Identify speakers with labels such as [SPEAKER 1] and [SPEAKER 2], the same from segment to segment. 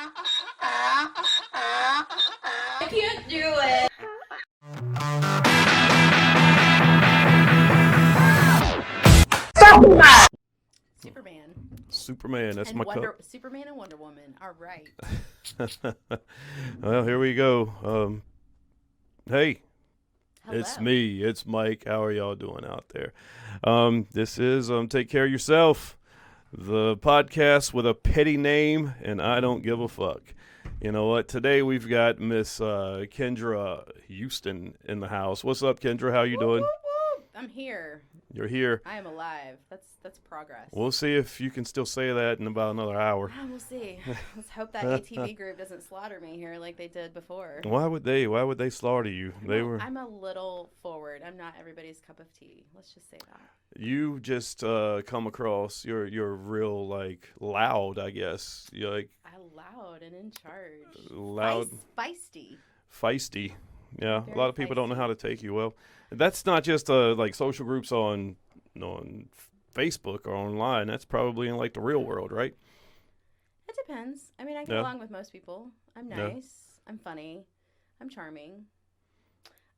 [SPEAKER 1] I can't do it.
[SPEAKER 2] Superman, that's my cup.
[SPEAKER 1] Superman and Wonder Woman. All right.
[SPEAKER 2] Well, here we go. Hey,
[SPEAKER 1] Hello.
[SPEAKER 2] it's me. It's Mike. How are y'all doing out there? This is Take Care of Yourself, the podcast with a petty name, and I don't give a fuck. You know what? Today we've got Miss Kendra Houston in the house. What's up, Kendra? How you doing?
[SPEAKER 1] Whoop, whoop. I'm here.
[SPEAKER 2] You're here.
[SPEAKER 1] I am alive. That's progress.
[SPEAKER 2] We'll see if you can still say that in about another hour.
[SPEAKER 1] We'll see. Let's hope that ATV group doesn't slaughter me here like they did before.
[SPEAKER 2] Why would they? Why would they slaughter you?
[SPEAKER 1] I'm a little forward. I'm not everybody's cup of tea. Let's just say that.
[SPEAKER 2] You just come across. You're real like loud. I guess you're like
[SPEAKER 1] loud and in charge.
[SPEAKER 2] Loud,
[SPEAKER 1] feisty.
[SPEAKER 2] Yeah,
[SPEAKER 1] Very
[SPEAKER 2] a lot of people don't know
[SPEAKER 1] feisty.
[SPEAKER 2] how to take you well. That's not just like social groups on Facebook or online. That's probably in like the real world, right?
[SPEAKER 1] It depends. I mean, I get along with most people. I'm nice.
[SPEAKER 2] Yeah.
[SPEAKER 1] I'm funny. I'm charming.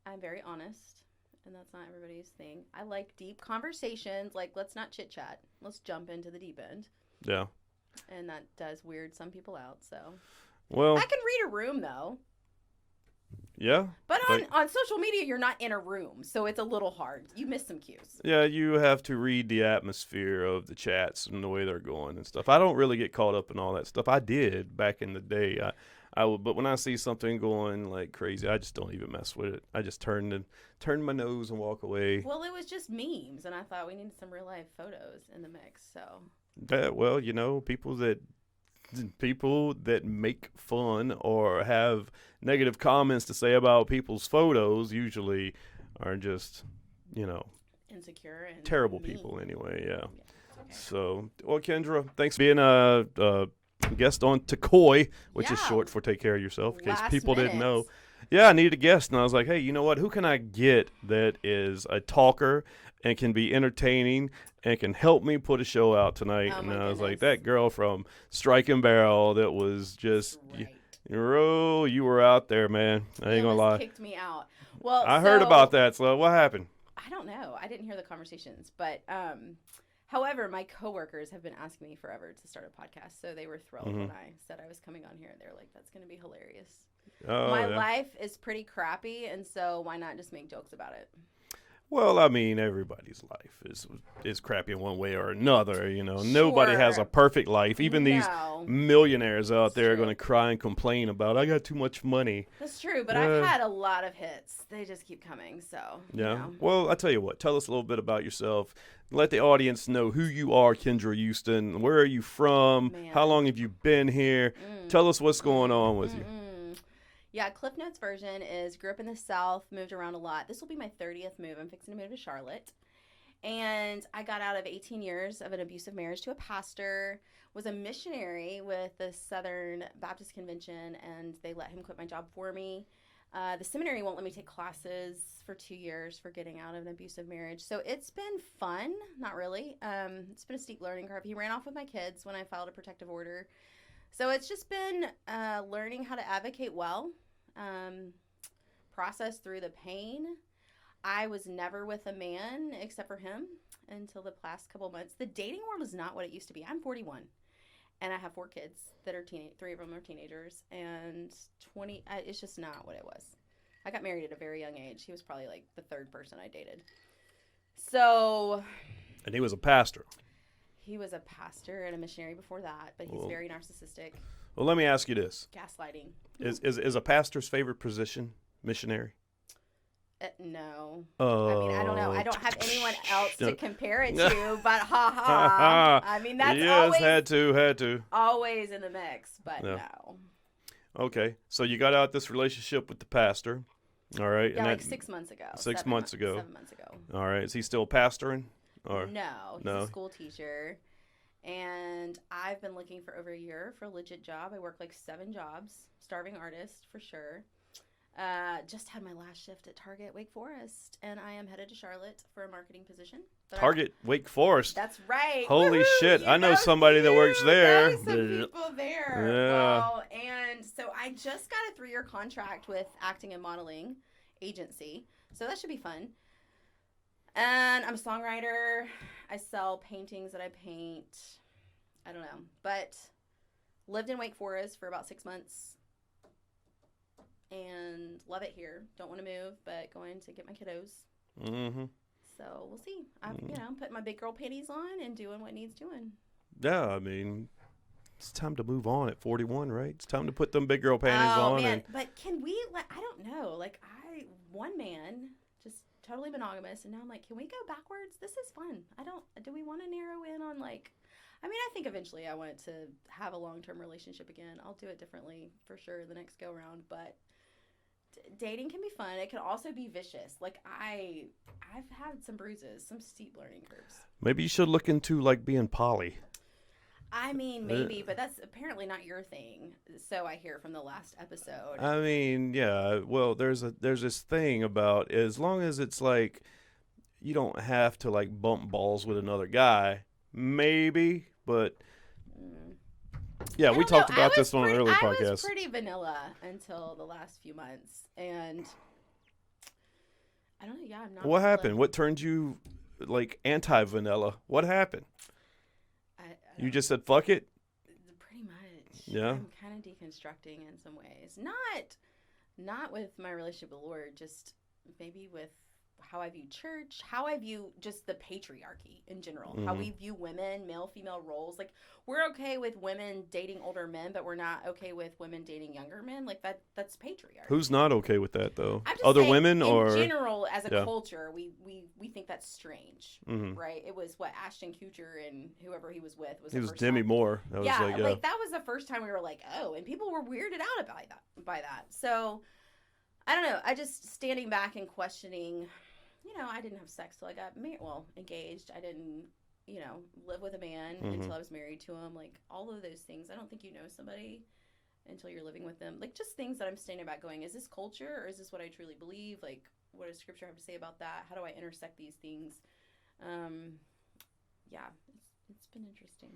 [SPEAKER 1] I'm very honest. And that's not everybody's thing. I like deep conversations. Like, let's not chit chat. Let's jump into the deep end.
[SPEAKER 2] Yeah.
[SPEAKER 1] And that does weird some people out. So
[SPEAKER 2] Well,
[SPEAKER 1] I can read a room though.
[SPEAKER 2] yeah.
[SPEAKER 1] But on social media, you're not in a room. So it's a little hard. You miss some cues.
[SPEAKER 2] Yeah, you have to read the atmosphere of the chats and the way they're going and stuff. I don't really get caught up in all that stuff. I did back in the day. But when I see something going like crazy, I just don't even mess with it. I just turn my nose and walk away.
[SPEAKER 1] Well, it was just memes, and I thought we needed some real life photos in the mix. So
[SPEAKER 2] Well, people that make fun or have negative comments to say about people's photos usually are just,
[SPEAKER 1] insecure and
[SPEAKER 2] terrible
[SPEAKER 1] mean.
[SPEAKER 2] people anyway. Yeah.
[SPEAKER 1] Okay.
[SPEAKER 2] So, well, Kendra, thanks for being a guest on Takoi, which is
[SPEAKER 1] Yeah.
[SPEAKER 2] short for Take Care of Yourself, in case
[SPEAKER 1] Last
[SPEAKER 2] people didn't know.
[SPEAKER 1] minute.
[SPEAKER 2] Yeah, I needed a guest, and I was like, hey, you know what? Who can I get that is a talker and can be entertaining and can help me put a show out tonight?
[SPEAKER 1] Oh,
[SPEAKER 2] And
[SPEAKER 1] my
[SPEAKER 2] I was like,
[SPEAKER 1] goodness.
[SPEAKER 2] that girl from Strike and Barrel that was just,
[SPEAKER 1] Right.
[SPEAKER 2] you were out there, man. I ain't gonna
[SPEAKER 1] Almost
[SPEAKER 2] lie.
[SPEAKER 1] kicked me out. Well,
[SPEAKER 2] I heard
[SPEAKER 1] so-
[SPEAKER 2] about that, so what happened?
[SPEAKER 1] I don't know. I didn't hear the conversations, but however, my coworkers have been asking me forever to start a podcast, so they were thrilled when I said I was coming on here. They're like, "That's going to be hilarious."
[SPEAKER 2] Oh,
[SPEAKER 1] My
[SPEAKER 2] yeah.
[SPEAKER 1] life is pretty crappy, and so why not just make jokes about it?
[SPEAKER 2] Well, I mean, everybody's life is crappy in one way or another. Nobody has a
[SPEAKER 1] Sure.
[SPEAKER 2] perfect life. Even these
[SPEAKER 1] No.
[SPEAKER 2] millionaires out
[SPEAKER 1] That's
[SPEAKER 2] there are
[SPEAKER 1] true.
[SPEAKER 2] going to cry and complain about, I got too much money.
[SPEAKER 1] That's true, but
[SPEAKER 2] Yeah.
[SPEAKER 1] I've had a lot of hits. They just keep coming, so
[SPEAKER 2] Yeah. Well, I tell you what. Tell us a little bit about yourself. Let the audience know who you are, Kendra Houston. Where are you from?
[SPEAKER 1] Man.
[SPEAKER 2] How long have you been here? Tell us what's going on with you.
[SPEAKER 1] Yeah, Cliff Notes version is grew up in the South, moved around a lot. This will be my 30th move. I'm fixing to move to Charlotte. And I got out of 18 years of an abusive marriage to a pastor, was a missionary with the Southern Baptist Convention, and they let him quit my job for me. The seminary won't let me take classes for 2 years for getting out of an abusive marriage. So it's been fun. Not really. It's been a steep learning curve. He ran off with my kids when I filed a protective order. So it's just been learning how to advocate well. Process through the pain. I was never with a man except for him until the past couple months. The dating world is not what it used to be. I'm 41 and I have 4 kids that are 3 of them are teenagers, and 20 it's just not what it was. I got married at a very young age. He was probably like the 3rd person I dated. So
[SPEAKER 2] And he was a pastor.
[SPEAKER 1] he was a pastor and a missionary before that, but he's
[SPEAKER 2] Well-
[SPEAKER 1] very narcissistic.
[SPEAKER 2] Well, let me ask you this.
[SPEAKER 1] Gaslighting.
[SPEAKER 2] Is a pastor's favorite position missionary?
[SPEAKER 1] No.
[SPEAKER 2] Oh.
[SPEAKER 1] I mean, I don't know. I don't have anyone else to compare it to, but ha. I mean, that's
[SPEAKER 2] yes, had to.
[SPEAKER 1] always in the mix, but
[SPEAKER 2] Yeah.
[SPEAKER 1] no.
[SPEAKER 2] Okay, so you got out this relationship with the pastor, all right?
[SPEAKER 1] Yeah,
[SPEAKER 2] and
[SPEAKER 1] like
[SPEAKER 2] that-
[SPEAKER 1] 6 months ago.
[SPEAKER 2] 6 months ago.
[SPEAKER 1] 7 months ago.
[SPEAKER 2] All right, is he still pastoring? Or
[SPEAKER 1] No, he's
[SPEAKER 2] No.
[SPEAKER 1] a school teacher. And I've been looking for over a year for a legit job. I work like 7 jobs. Starving artist, for sure. Just had my last shift at Target Wake Forest, and I am headed to Charlotte for a marketing position. But
[SPEAKER 2] Target Wake Forest.
[SPEAKER 1] That's right.
[SPEAKER 2] Holy
[SPEAKER 1] Woohoo!
[SPEAKER 2] shit,
[SPEAKER 1] You
[SPEAKER 2] I know somebody that works
[SPEAKER 1] you
[SPEAKER 2] there.
[SPEAKER 1] know some people there.
[SPEAKER 2] Yeah.
[SPEAKER 1] Well, I just got a 3-year contract with acting and modeling agency, so that should be fun. And I'm a songwriter. I sell paintings that I paint. I don't know, but lived in Wake Forest for about 6 months and love it here. Don't want to move, but going to get my kiddos.
[SPEAKER 2] Mm-hmm.
[SPEAKER 1] So we'll see. I'm, putting my big girl panties on and doing what needs doing.
[SPEAKER 2] Yeah, I mean, it's time to move on at 41, right? It's time to put them big girl panties on.
[SPEAKER 1] Man. But can we, I don't know. One man, just totally monogamous. And now I'm like, can we go backwards? This is fun. Do we want to narrow in on I think eventually I want it to have a long-term relationship again. I'll do it differently for sure the next go around. But dating can be fun. It can also be vicious. I've had some bruises, some steep learning curves.
[SPEAKER 2] Maybe you should look into being poly.
[SPEAKER 1] I mean, maybe, but that's apparently not your thing. So I hear from the last episode.
[SPEAKER 2] I mean, yeah. Well, there's this thing about as long as it's you don't have to bump balls with another guy, maybe. But yeah, we talked about this on an earlier podcast. I was
[SPEAKER 1] pretty vanilla until the last few months, and I don't know. Yeah, I'm not.
[SPEAKER 2] What happened? What turned you anti-vanilla? What happened? You just said fuck it?
[SPEAKER 1] Pretty much.
[SPEAKER 2] Yeah.
[SPEAKER 1] I'm kind of deconstructing in some ways. Not with my relationship with the Lord, just maybe with how I view church, how I view just the patriarchy in general, how we view women, male, female roles. We're okay with women dating older men, but we're not okay with women dating younger men. That's patriarchy.
[SPEAKER 2] Who's not okay with that, though?
[SPEAKER 1] I'm just
[SPEAKER 2] Other
[SPEAKER 1] saying,
[SPEAKER 2] women or?
[SPEAKER 1] In general, as a culture, we think that's strange, right? It was what Ashton Kutcher and whoever he was with was.
[SPEAKER 2] He was Demi Moore.
[SPEAKER 1] That was that was the first time we were and people were weirded out by that. So, I don't know. I just standing back and questioning. I didn't have sex till I got engaged. I didn't, live with a man until I was married to him. All of those things. I don't think you know somebody until you're living with them. Just things that I'm standing back going, is this culture or is this what I truly believe? What does scripture have to say about that? How do I intersect these things? Yeah, it's been interesting.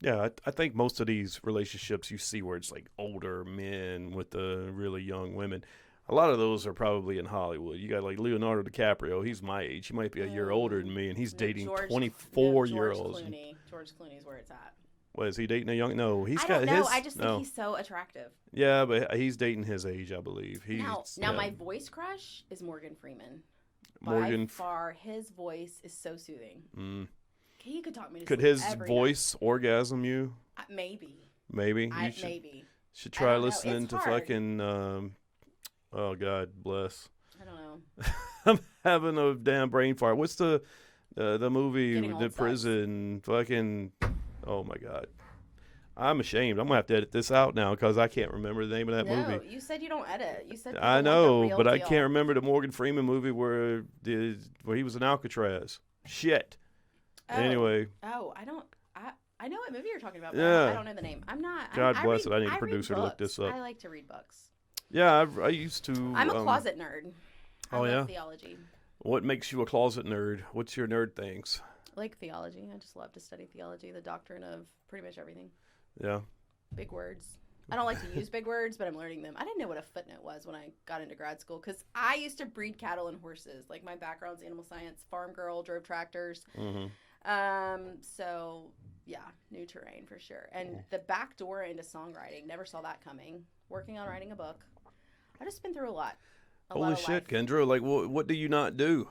[SPEAKER 2] Yeah, I think most of these relationships you see where it's older men with the really young women. A lot of those are probably in Hollywood. You got Leonardo DiCaprio. He's my age. He might be a year older than me, and he's dating 24-year-olds.
[SPEAKER 1] George Clooney's where it's at.
[SPEAKER 2] What, is he dating a young? No, he's
[SPEAKER 1] got his. I don't know. I just think he's so attractive.
[SPEAKER 2] Yeah, but he's dating his age, I believe.
[SPEAKER 1] Now my voice crush is Morgan Freeman. By far, his voice is so soothing. He could talk me to sleep.
[SPEAKER 2] Could his voice orgasm you?
[SPEAKER 1] Maybe.
[SPEAKER 2] Maybe.
[SPEAKER 1] Maybe.
[SPEAKER 2] Should try listening to fucking. Oh, God bless.
[SPEAKER 1] I don't know.
[SPEAKER 2] I'm having a damn brain fart. What's the movie, the prison, fucking, oh, my God. I'm ashamed. I'm going to have to edit this out now because I can't remember the name of that movie.
[SPEAKER 1] No, you said you don't edit. You said
[SPEAKER 2] I know, but I can't remember the Morgan Freeman movie where he was in Alcatraz. Shit.
[SPEAKER 1] Oh.
[SPEAKER 2] Anyway.
[SPEAKER 1] Oh, I know what movie you're talking about, but
[SPEAKER 2] yeah.
[SPEAKER 1] I don't know the name. I'm not.
[SPEAKER 2] God bless it. I need a producer to look this up.
[SPEAKER 1] I like to read books.
[SPEAKER 2] Yeah, I used to.
[SPEAKER 1] I'm a closet nerd. I love theology.
[SPEAKER 2] What makes you a closet nerd? What's your nerd things?
[SPEAKER 1] I like theology. I just love to study theology, the doctrine of pretty much everything.
[SPEAKER 2] Yeah.
[SPEAKER 1] Big words. I don't like to use big words, but I'm learning them. I didn't know what a footnote was when I got into grad school because I used to breed cattle and horses. My background's animal science, farm girl, drove tractors. So, yeah, new terrain for sure. And the back door into songwriting, never saw that coming. Working on writing a book. I've just been through a lot.
[SPEAKER 2] Holy shit, Kendra! What do you not do?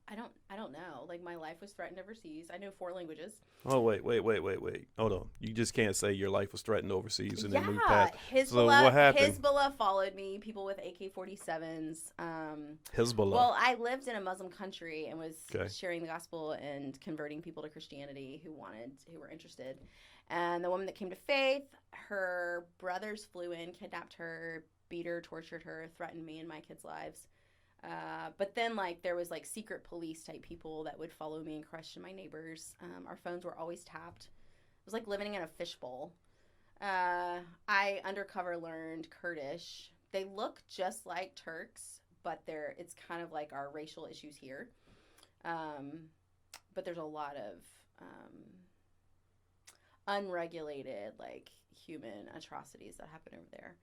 [SPEAKER 1] I don't know. My life was threatened overseas. I know 4 languages.
[SPEAKER 2] Oh wait. Hold on. You just can't say your life was threatened overseas and then move past.
[SPEAKER 1] Hezbollah,
[SPEAKER 2] what happened?
[SPEAKER 1] Hezbollah followed me. People with AK-47s.
[SPEAKER 2] Hezbollah.
[SPEAKER 1] Well, I lived in a Muslim country and was sharing the gospel and converting people to Christianity who were interested. And the woman that came to faith, her brothers flew in, kidnapped her, beat her, tortured her, threatened me and my kids' lives. But then there was secret police type people that would follow me and question my neighbors. Our phones were always tapped. It was like living in a fishbowl. I undercover learned Kurdish. They look just like Turks, but it's kind of like our racial issues here. But there's a lot of unregulated human atrocities that happen over there.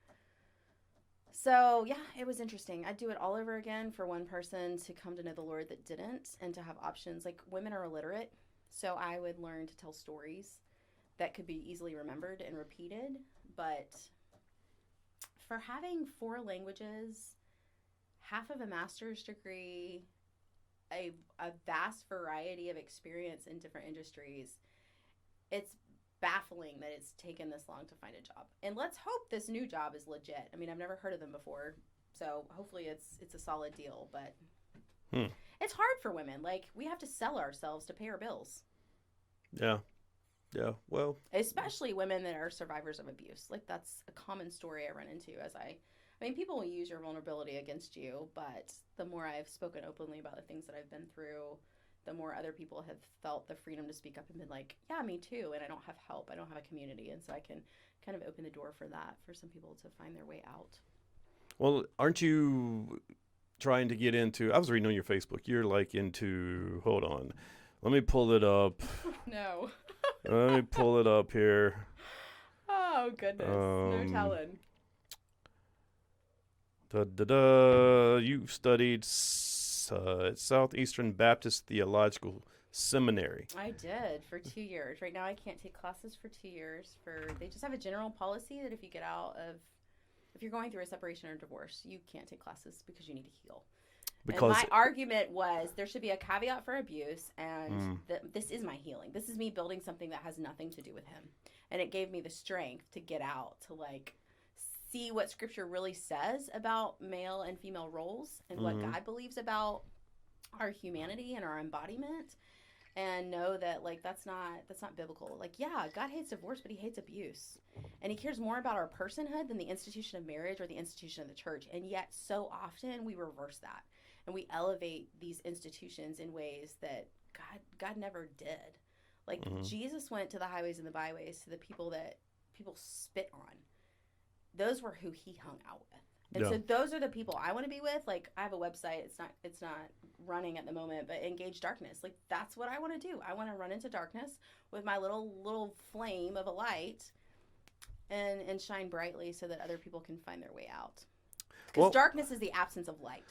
[SPEAKER 1] So, yeah, it was interesting. I'd do it all over again for one person to come to know the Lord that didn't and to have options. Like, women are illiterate, so I would learn to tell stories that could be easily remembered and repeated. But for having four languages, half of a master's degree, a vast variety of experience in different industries, it's baffling that it's taken this long to find a job. And let's hope this new job is legit. I mean, I've never heard of them before, so hopefully it's a solid deal. But it's hard for women. Like, we have to sell ourselves to pay our bills.
[SPEAKER 2] Yeah. Yeah. Well,
[SPEAKER 1] Especially women that are survivors of abuse. Like, that's a common story I run into as I mean, people will use your vulnerability against you, but the more I've spoken openly about the things that I've been through, the more other people have felt the freedom to speak up and been like, yeah, me too. And I don't have help. I don't have a community. And so I can kind of open the door for that, for some people to find their way out.
[SPEAKER 2] well, aren't you trying to get into? I was reading on your Facebook. You're like into. Hold on, let me pull it up.
[SPEAKER 1] No.
[SPEAKER 2] Let me pull it up here.
[SPEAKER 1] Oh, goodness. No telling.
[SPEAKER 2] You studied at Southeastern Baptist Theological Seminary.
[SPEAKER 1] I did for 2 years. Right now I can't take classes for 2 years. They just have a general policy that if you're going through a separation or divorce, you can't take classes because you need to heal.
[SPEAKER 2] Because
[SPEAKER 1] and my argument was there should be a caveat for abuse, and this is my healing. This is me building something that has nothing to do with him. And it gave me the strength to get out, to like see what scripture really says about male and female roles and what God believes about our humanity and our embodiment, and know that like that's not biblical. Like, yeah, God hates divorce, but he hates abuse. And he cares more about our personhood than the institution of marriage or the institution of the church. And yet so often we reverse that. And we elevate these institutions in ways that God never did. Like Jesus went to the highways and the byways, to the people that people spit on. Those were who he hung out with. And so those are the people I want to be with. Like, I have a website. It's not running at the moment, but Engage Darkness. Like, that's what I want to do. I want to run into darkness with my little flame of a light and shine brightly so that other people can find their way out. Because darkness is the absence of light.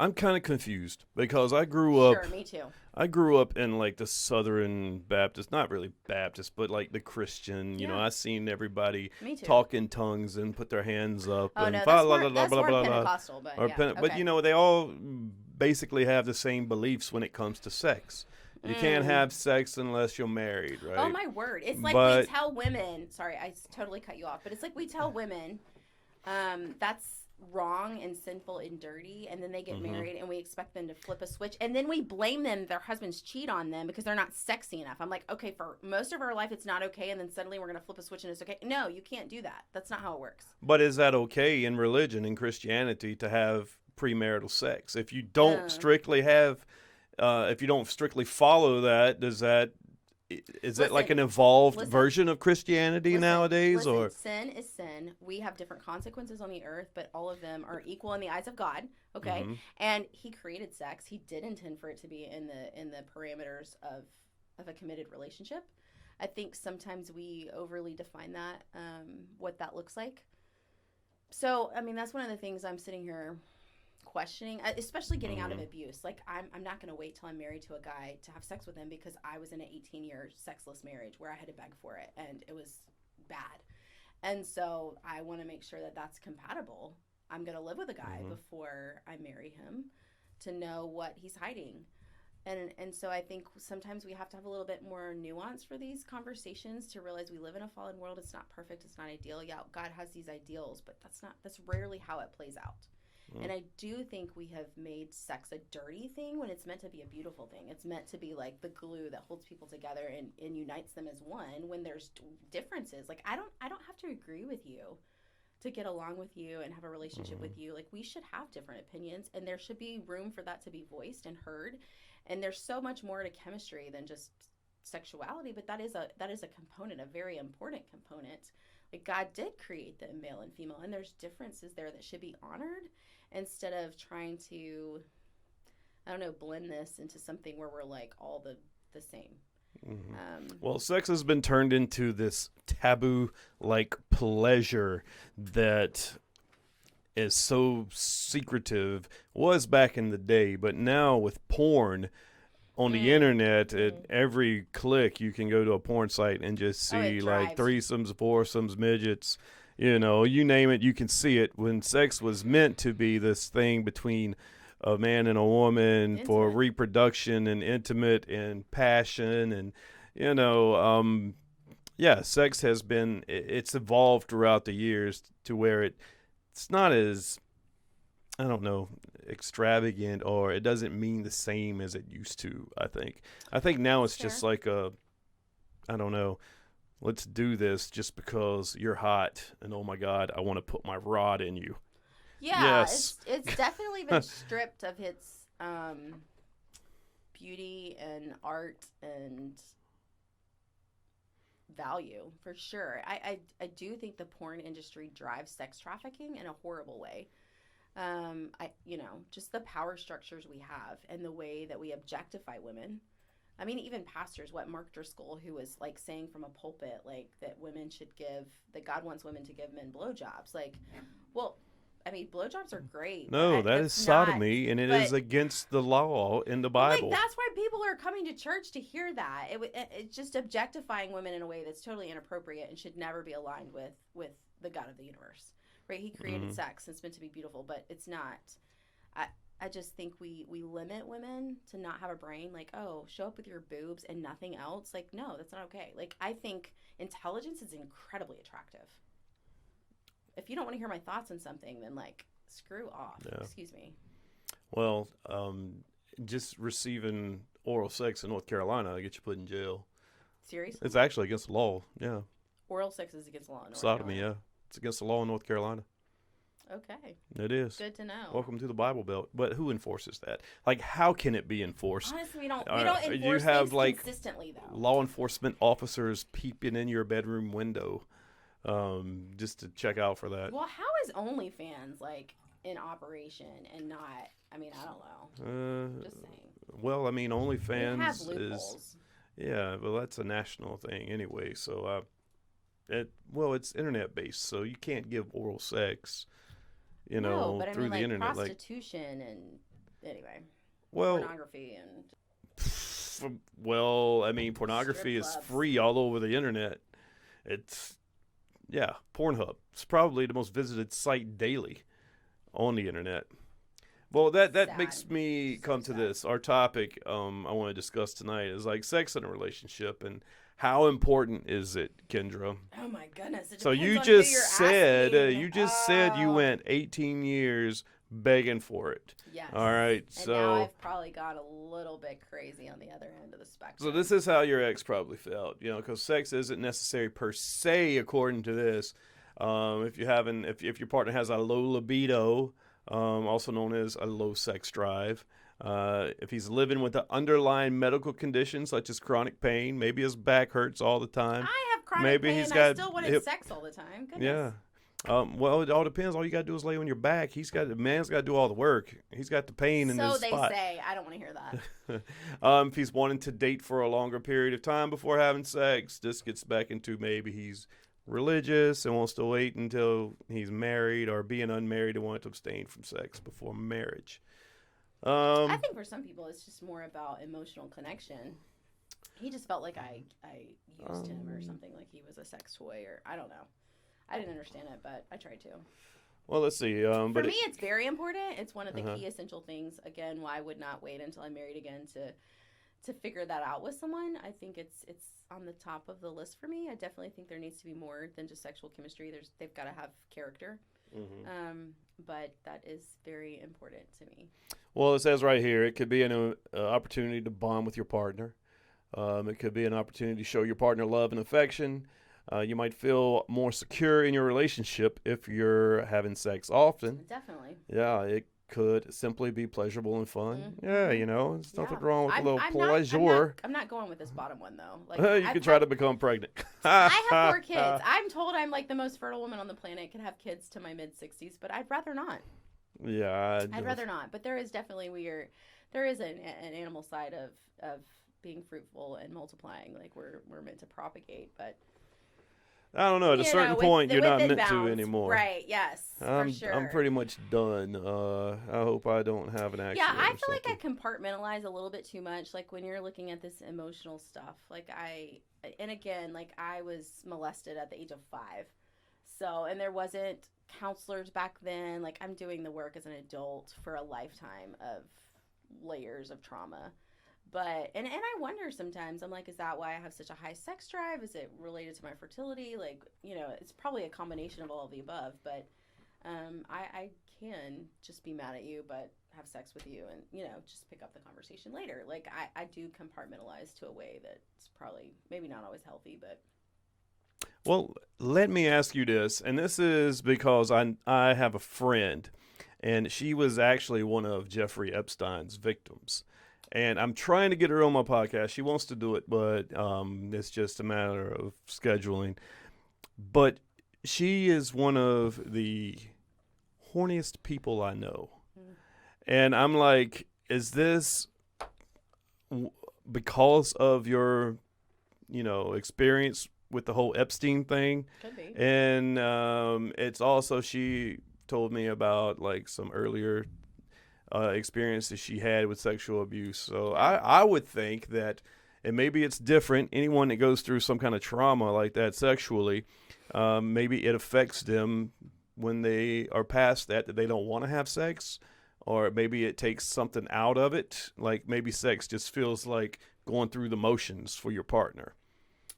[SPEAKER 2] I'm kind of confused because I grew up.
[SPEAKER 1] Sure, me too.
[SPEAKER 2] I grew up in like the Southern Baptist, not really Baptist, but like the Christian. You know, I seen everybody talk in tongues and put their hands up.
[SPEAKER 1] Oh,
[SPEAKER 2] and
[SPEAKER 1] no, that's more Pentecostal, but yeah.
[SPEAKER 2] But you know, they all basically have the same beliefs when it comes to sex. You can't have sex unless you're married, right?
[SPEAKER 1] Oh, my word. It's like we tell women. Sorry, I totally cut you off. But it's like we tell women that's wrong and sinful and dirty, and then they get married and we expect them to flip a switch, and then we blame them, their husbands cheat on them because they're not sexy enough. I'm like, okay, for most of our life it's not okay, and then suddenly we're going to flip a switch and it's okay. No, you can't do that. That's not how it works.
[SPEAKER 2] But is that okay in religion, in Christianity, to have premarital sex? If you don't strictly have if you don't strictly follow that, is it like an evolved version of Christianity nowadays? Or
[SPEAKER 1] sin is sin. We have different consequences on the earth, but all of them are equal in the eyes of God. Okay, and he created sex. He did intend for it to be in the parameters of a committed relationship. I think sometimes we overly define that, what that looks like. So, I mean, that's one of the things I'm sitting here questioning, especially getting out of abuse. Like, I'm not going to wait till I'm married to a guy to have sex with him because I was in an 18-year sexless marriage where I had to beg for it and it was bad. And so I want to make sure that that's compatible. I'm going to live with a guy before I marry him to know what he's hiding. And so I think sometimes we have to have a little bit more nuance for these conversations to realize we live in a fallen world. It's not perfect. It's not ideal. Yeah, God has these ideals, but that's rarely how it plays out. And I do think we have made sex a dirty thing when it's meant to be a beautiful thing. It's meant to be like the glue that holds people together and unites them as one when there's differences. Like, I don't have to agree with you to get along with you and have a relationship with you. Like, we should have different opinions, and there should be room for that to be voiced and heard. And there's so much more to chemistry than just sexuality, but that is a component, a very important component. Like, God did create the male and female, and there's differences there that should be honored instead of trying to, I don't know, blend this into something where we're like all the same.
[SPEAKER 2] Well, sex has been turned into this taboo-like pleasure that is so secretive, was back in the day, but now with porn on the internet, at every click you can go to a porn site and just see like threesomes, foursomes, midgets, you name it, you can see it. When sex was meant to be this thing between a man and a woman for reproduction and intimate and passion, and sex has been, it's evolved throughout the years to where it's not as, I don't know, extravagant, or it doesn't mean the same as it used to. I think now it's just like I don't know, let's do this just because you're hot and oh my God, I want to put my rod in you.
[SPEAKER 1] Yeah, yes. It's definitely been stripped of its beauty and art and value, for sure. I do think the porn industry drives sex trafficking in a horrible way. Just the power structures we have and the way that we objectify women. I mean, even pastors, Mark Driscoll, who was like saying from a pulpit, like that God wants women to give men blowjobs. Like, well, I mean, blowjobs are great.
[SPEAKER 2] No, that is sodomy, and it is against the law in the Bible.
[SPEAKER 1] Like, that's why people are coming to church to hear that. It's just objectifying women in a way that's totally inappropriate and should never be aligned with the God of the universe. Right? He created sex, and it's meant to be beautiful, but it's not. I just think we limit women to not have a brain. Like, oh, show up with your boobs and nothing else. Like, no, that's not okay. Like, I think intelligence is incredibly attractive. If you don't want to hear my thoughts on something, then like, screw off. Yeah. Excuse me.
[SPEAKER 2] Well, just receiving oral sex in North Carolina, I get you put in jail.
[SPEAKER 1] Seriously?
[SPEAKER 2] It's actually against the law. Yeah.
[SPEAKER 1] Oral sex is against the law in North
[SPEAKER 2] Sodomy,
[SPEAKER 1] Carolina.
[SPEAKER 2] yeah. It's against the law in North Carolina.
[SPEAKER 1] Okay.
[SPEAKER 2] It is.
[SPEAKER 1] Good to know.
[SPEAKER 2] Welcome to the Bible Belt. But who enforces that? Like, how can it be enforced?
[SPEAKER 1] Honestly, we don't enforce things consistently, though.
[SPEAKER 2] Law enforcement officers peeping in your bedroom window just to check out for that.
[SPEAKER 1] Well, how is OnlyFans, like, in operation and not, I mean, I don't know. Just saying.
[SPEAKER 2] Well, I mean, OnlyFans
[SPEAKER 1] is...
[SPEAKER 2] Yeah, well, that's a national thing anyway, so... it's internet-based, so you can't give oral sex...
[SPEAKER 1] but I
[SPEAKER 2] through
[SPEAKER 1] mean,
[SPEAKER 2] the internet,
[SPEAKER 1] prostitution and anyway,
[SPEAKER 2] well,
[SPEAKER 1] pornography and.
[SPEAKER 2] Well, I mean, pornography is free all over the internet. Pornhub. It's probably the most visited site daily on the internet. Well, that makes me come to this. Our topic I want to discuss tonight is like sex in a relationship, and how important is it, Kendra?
[SPEAKER 1] Oh my goodness!
[SPEAKER 2] So you just said you went 18 years begging for it.
[SPEAKER 1] Yes.
[SPEAKER 2] All right.
[SPEAKER 1] And now I've probably got a little bit crazy on the other end of the spectrum.
[SPEAKER 2] So this is how your ex probably felt, because sex isn't necessary per se, according to this. If your partner has a low libido, also known as a low sex drive. If he's living with an underlying medical condition such as chronic pain, maybe his back hurts all the time.
[SPEAKER 1] I have chronic pain and I still wanted sex all the time. Goodness.
[SPEAKER 2] Yeah. Well, it all depends. All you got to do is lay on your back. The man's got to do all the work. He's got the pain in his spot.
[SPEAKER 1] So they say. I don't want to hear that.
[SPEAKER 2] If he's wanting to date for a longer period of time before having sex, this gets back into maybe he's religious and wants to wait until he's married, or being unmarried and want to abstain from sex before marriage.
[SPEAKER 1] I think for some people it's just more about emotional connection. He just felt like I used him or something, like he was a sex toy, or I don't know. I didn't understand it, but I tried to.
[SPEAKER 2] Well, let's see.
[SPEAKER 1] For me, it's very important. It's one of the key essential things. Again, why I would not wait until I'm married again to figure that out with someone. I think it's on the top of the list for me. I definitely think there needs to be more than just sexual chemistry. They've got to have character. Mm-hmm. But that is very important to me.
[SPEAKER 2] Well, it says right here, it could be an opportunity to bond with your partner. It could be an opportunity to show your partner love and affection. You might feel more secure in your relationship if you're having sex often.
[SPEAKER 1] Definitely.
[SPEAKER 2] Yeah, it could simply be pleasurable and fun. Mm-hmm. Yeah, there's nothing wrong with a little pleasure.
[SPEAKER 1] I'm not going with this bottom one, though. Like,
[SPEAKER 2] you could try to become pregnant.
[SPEAKER 1] I have 4 kids. I'm told I'm like the most fertile woman on the planet. Could have kids to my mid-60s, but I'd rather not.
[SPEAKER 2] Yeah,
[SPEAKER 1] I'd rather not. But there is definitely there is an animal side of being fruitful and multiplying. Like we're meant to propagate, but
[SPEAKER 2] I don't know. At a
[SPEAKER 1] You
[SPEAKER 2] certain
[SPEAKER 1] know,
[SPEAKER 2] point, you're not
[SPEAKER 1] within
[SPEAKER 2] meant to
[SPEAKER 1] bounds.
[SPEAKER 2] anymore.
[SPEAKER 1] Right, yes, for sure.
[SPEAKER 2] I'm pretty much done. I hope I don't have an accident.
[SPEAKER 1] Yeah, I
[SPEAKER 2] or
[SPEAKER 1] feel like
[SPEAKER 2] something.
[SPEAKER 1] I compartmentalize a little bit too much. Like when you're looking at this emotional stuff, and again, like I was molested at the age of 5. So, and there wasn't counselors back then. Like I'm doing the work as an adult for a lifetime of layers of trauma. But, and I wonder sometimes, I'm like, is that why I have such a high sex drive? Is it related to my fertility? Like, it's probably a combination of all of the above. But I can just be mad at you, but have sex with you and, just pick up the conversation later. Like, I do compartmentalize to a way that's probably maybe not always healthy, but.
[SPEAKER 2] Well, let me ask you this, and this is because I have a friend, and she was actually one of Jeffrey Epstein's victims. And I'm trying to get her on my podcast. She wants to do it, but it's just a matter of scheduling. But she is one of the horniest people I know.
[SPEAKER 1] Mm.
[SPEAKER 2] And I'm like, is this because of your, experience with the whole Epstein thing?
[SPEAKER 1] Could be.
[SPEAKER 2] And it's also, she told me about like some earlier experiences she had with sexual abuse. So I would think that, and maybe it's different, anyone that goes through some kind of trauma like that sexually, maybe it affects them when they are past that they don't want to have sex, or maybe it takes something out of it. Like maybe sex just feels like going through the motions for your partner.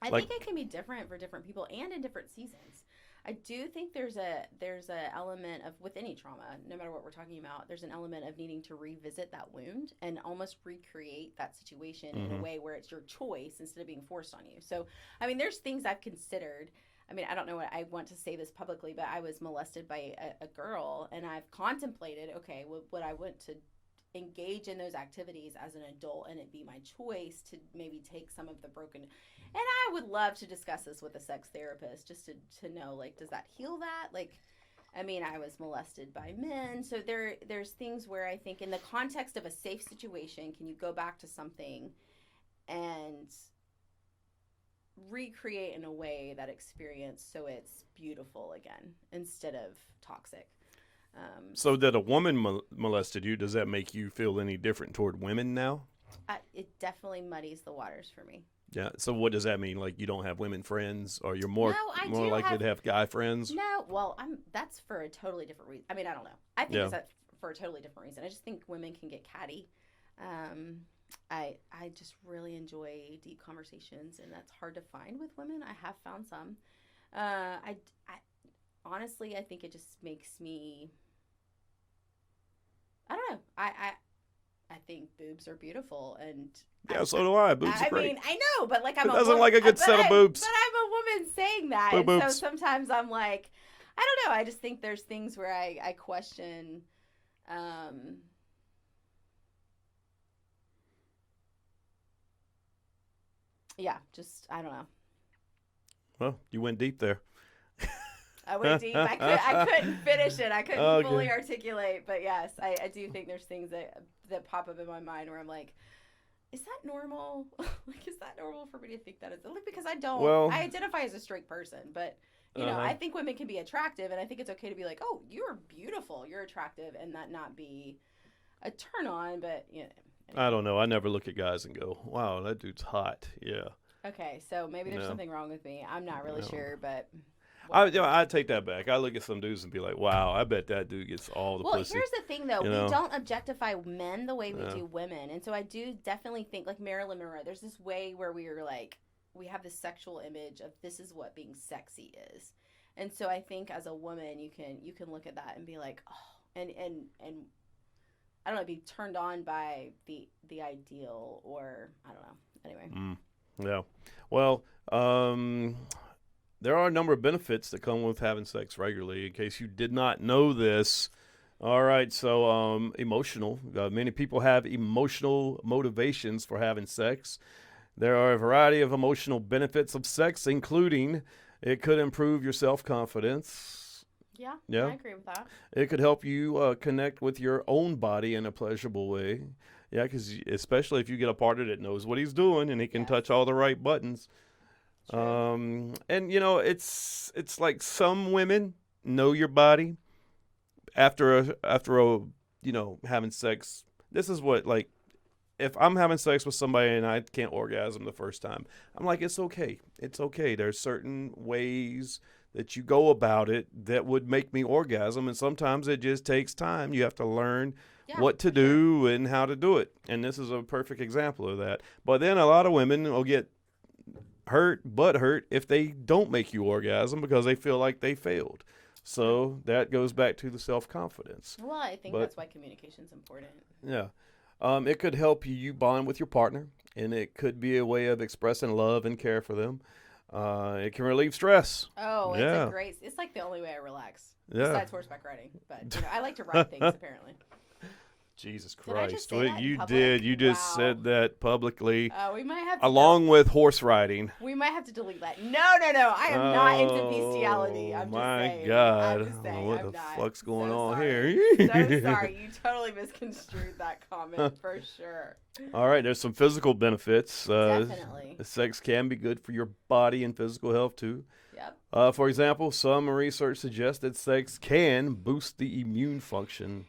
[SPEAKER 1] I think it can be different for different people and in different seasons. I do think there's a element of, with any trauma, no matter what we're talking about, there's an element of needing to revisit that wound and almost recreate that situation in a way where it's your choice instead of being forced on you. So, I mean, there's things I've considered. I mean, I don't know what I want to say this publicly, but I was molested by a girl, and I've contemplated, okay, would I want to engage in those activities as an adult and it be my choice to maybe take some of the broken, and I would love to discuss this with a sex therapist just to know, like, does that heal that? Like, I mean, I was molested by men, so there's things where I think in the context of a safe situation, can you go back to something and recreate in a way that experience so it's beautiful again instead of toxic.
[SPEAKER 2] So that a woman molested you, does that make you feel any different toward women now?
[SPEAKER 1] It definitely muddies the waters for me.
[SPEAKER 2] Yeah. So what does that mean? Like you don't have women friends, or you're more
[SPEAKER 1] No,
[SPEAKER 2] likely to have guy friends?
[SPEAKER 1] No, well, that's for a totally different reason. I mean, I don't know. I think it's for a totally different reason. I just think women can get catty. I just really enjoy deep conversations, and that's hard to find with women. I have found some. I honestly, I think it just makes me. I don't know. I think boobs are beautiful, and
[SPEAKER 2] yeah, so do I. Boobs are great.
[SPEAKER 1] I mean, I know, but like
[SPEAKER 2] Who doesn't like a good set of boobs?
[SPEAKER 1] But I'm a woman saying that,
[SPEAKER 2] Boob
[SPEAKER 1] and
[SPEAKER 2] boobs.
[SPEAKER 1] so sometimes I'm like, I don't know. I just think there's things where I question. Yeah, just I don't know.
[SPEAKER 2] Well, you went deep there.
[SPEAKER 1] I went deep. I couldn't finish it. I couldn't
[SPEAKER 2] Okay.
[SPEAKER 1] fully articulate. But yes, I do think there's things that pop up in my mind where I'm like, is that normal? Like, is that normal for me to think that? Like, because I don't.
[SPEAKER 2] Well,
[SPEAKER 1] I identify as a straight person, but you know, I think women can be attractive, and I think it's okay to be like, oh, you're beautiful, you're attractive, and that not be a turn on. But you know, anyway.
[SPEAKER 2] I don't know. I never look at guys and go, wow, that dude's hot. Yeah.
[SPEAKER 1] Okay, so maybe there's something wrong with me. I'm not really sure, but.
[SPEAKER 2] I take that back. I look at some dudes and be like, wow, I bet that dude gets all the pussy.
[SPEAKER 1] Well, here's the thing, though.
[SPEAKER 2] You
[SPEAKER 1] We
[SPEAKER 2] know?
[SPEAKER 1] don't objectify men the way we do women. And so I do definitely think, like Marilyn Monroe, there's this way where we are like, we have this sexual image of this is what being sexy is. And so I think as a woman, you can look at that and be like, oh, and I don't know, be turned on by the ideal, or I don't know. Anyway.
[SPEAKER 2] Yeah. Well, there are a number of benefits that come with having sex regularly. In case you did not know this, all right. So, emotional. Many people have emotional motivations for having sex. There are a variety of emotional benefits of sex, including it could improve your self-confidence.
[SPEAKER 1] Yeah, I agree with that.
[SPEAKER 2] It could help you connect with your own body in a pleasurable way. Yeah, because especially if you get a partner that knows what he's doing and he can touch all the right buttons.
[SPEAKER 1] True.
[SPEAKER 2] And it's like some women know your body after a having sex. This is what, like, if I'm having sex with somebody and I can't orgasm the first time, I'm like, it's okay. It's okay. There's certain ways that you go about it that would make me orgasm, and sometimes it just takes time. You have to learn
[SPEAKER 1] Yeah,
[SPEAKER 2] what to
[SPEAKER 1] for sure.
[SPEAKER 2] do and how to do it. And this is a perfect example of that. But then a lot of women will get hurt if they don't make you orgasm because they feel like they failed. So that goes back to the self-confidence.
[SPEAKER 1] Well, I think
[SPEAKER 2] But
[SPEAKER 1] that's why communication's important.
[SPEAKER 2] yeah. It could help you bond with your partner, and it could be a way of expressing love and care for them. It can relieve stress.
[SPEAKER 1] Oh,
[SPEAKER 2] Yeah.
[SPEAKER 1] it's like the only way I relax.
[SPEAKER 2] Yeah.
[SPEAKER 1] Besides horseback riding. But, I like to ride things, apparently.
[SPEAKER 2] Jesus
[SPEAKER 1] Did I just
[SPEAKER 2] Christ.
[SPEAKER 1] say
[SPEAKER 2] Well,
[SPEAKER 1] that in
[SPEAKER 2] you
[SPEAKER 1] public?
[SPEAKER 2] did. You just
[SPEAKER 1] Wow.
[SPEAKER 2] said that publicly,
[SPEAKER 1] We might have to
[SPEAKER 2] along with horse riding.
[SPEAKER 1] We might have to delete that. No. I am not into bestiality. I'm just
[SPEAKER 2] my
[SPEAKER 1] saying.
[SPEAKER 2] God.
[SPEAKER 1] I'm just saying.
[SPEAKER 2] What
[SPEAKER 1] I'm
[SPEAKER 2] the
[SPEAKER 1] not.
[SPEAKER 2] fuck's going
[SPEAKER 1] So
[SPEAKER 2] on
[SPEAKER 1] sorry.
[SPEAKER 2] here?
[SPEAKER 1] So sorry. You totally misconstrued that comment for sure.
[SPEAKER 2] All right. There's some physical benefits.
[SPEAKER 1] Definitely.
[SPEAKER 2] Sex can be good for your body and physical health, too.
[SPEAKER 1] Yep.
[SPEAKER 2] For example, some research suggests that sex can boost the immune function.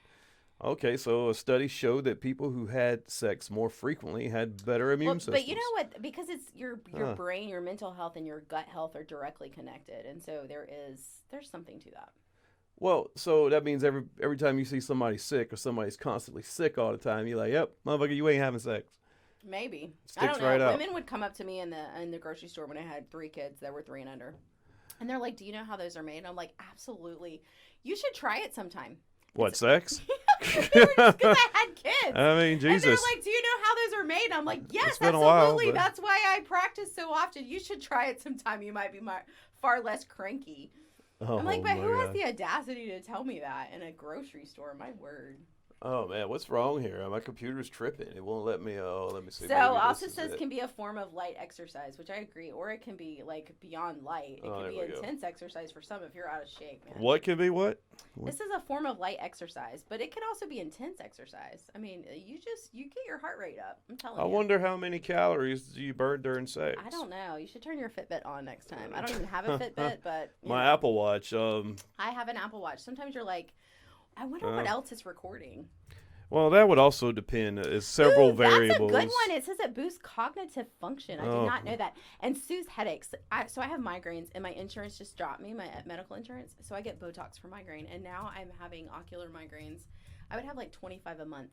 [SPEAKER 2] Okay, so a study showed that people who had sex more frequently had better immune systems.
[SPEAKER 1] But you know what? Because it's your
[SPEAKER 2] Huh.
[SPEAKER 1] brain, your mental health, and your gut health are directly connected, and so there's something to that.
[SPEAKER 2] Well, so that means every time you see somebody sick or somebody's constantly sick all the time, you're like, yep, motherfucker, you ain't having sex.
[SPEAKER 1] Maybe. I
[SPEAKER 2] Sticks
[SPEAKER 1] don't know.
[SPEAKER 2] right out.
[SPEAKER 1] Women would come up to me in the grocery store when I had 3 kids that were 3 and under. And they're like, "Do you know how those are made?" And I'm like, "Absolutely. You should try it sometime."
[SPEAKER 2] What, sex?
[SPEAKER 1] Because I had kids.
[SPEAKER 2] I mean,
[SPEAKER 1] And they're
[SPEAKER 2] Jesus.
[SPEAKER 1] like, "Do you know how those are made?" And I'm like, "Yes,
[SPEAKER 2] It's been a
[SPEAKER 1] absolutely.
[SPEAKER 2] while, but-
[SPEAKER 1] That's why I practice so often. You should try it sometime. You might be far less cranky."
[SPEAKER 2] Oh,
[SPEAKER 1] I'm like, "But
[SPEAKER 2] my
[SPEAKER 1] who has
[SPEAKER 2] God.
[SPEAKER 1] the audacity to tell me that in a grocery store? My word."
[SPEAKER 2] Oh, man, what's wrong here? My computer's tripping. It won't let me, let me see.
[SPEAKER 1] So
[SPEAKER 2] Maybe
[SPEAKER 1] also
[SPEAKER 2] this is
[SPEAKER 1] says
[SPEAKER 2] it.
[SPEAKER 1] can be a form of light exercise, which I agree, or it can be like beyond light. It
[SPEAKER 2] Oh,
[SPEAKER 1] can
[SPEAKER 2] there
[SPEAKER 1] be
[SPEAKER 2] we go.
[SPEAKER 1] intense exercise for some if you're out of shape, man.
[SPEAKER 2] What can be what?
[SPEAKER 1] This is a form of light exercise, but it can also be intense exercise. I mean, you get your heart rate up. I'm telling
[SPEAKER 2] I
[SPEAKER 1] you.
[SPEAKER 2] wonder how many calories do you burn during sex?
[SPEAKER 1] I don't know. You should turn your Fitbit on next time. I don't even have a Fitbit, but
[SPEAKER 2] My
[SPEAKER 1] know,
[SPEAKER 2] Apple Watch.
[SPEAKER 1] I have an Apple Watch. Sometimes you're like, I wonder what else it's recording.
[SPEAKER 2] Well, that would also depend. There's several
[SPEAKER 1] Ooh,
[SPEAKER 2] variables.
[SPEAKER 1] That's a good one. It says it boosts cognitive function. I
[SPEAKER 2] Oh.
[SPEAKER 1] did not know that. And Sue's headaches. So I have migraines, and my insurance just dropped me, my medical insurance. So I get Botox for migraine, and now I'm having ocular migraines. I would have like 25 a month.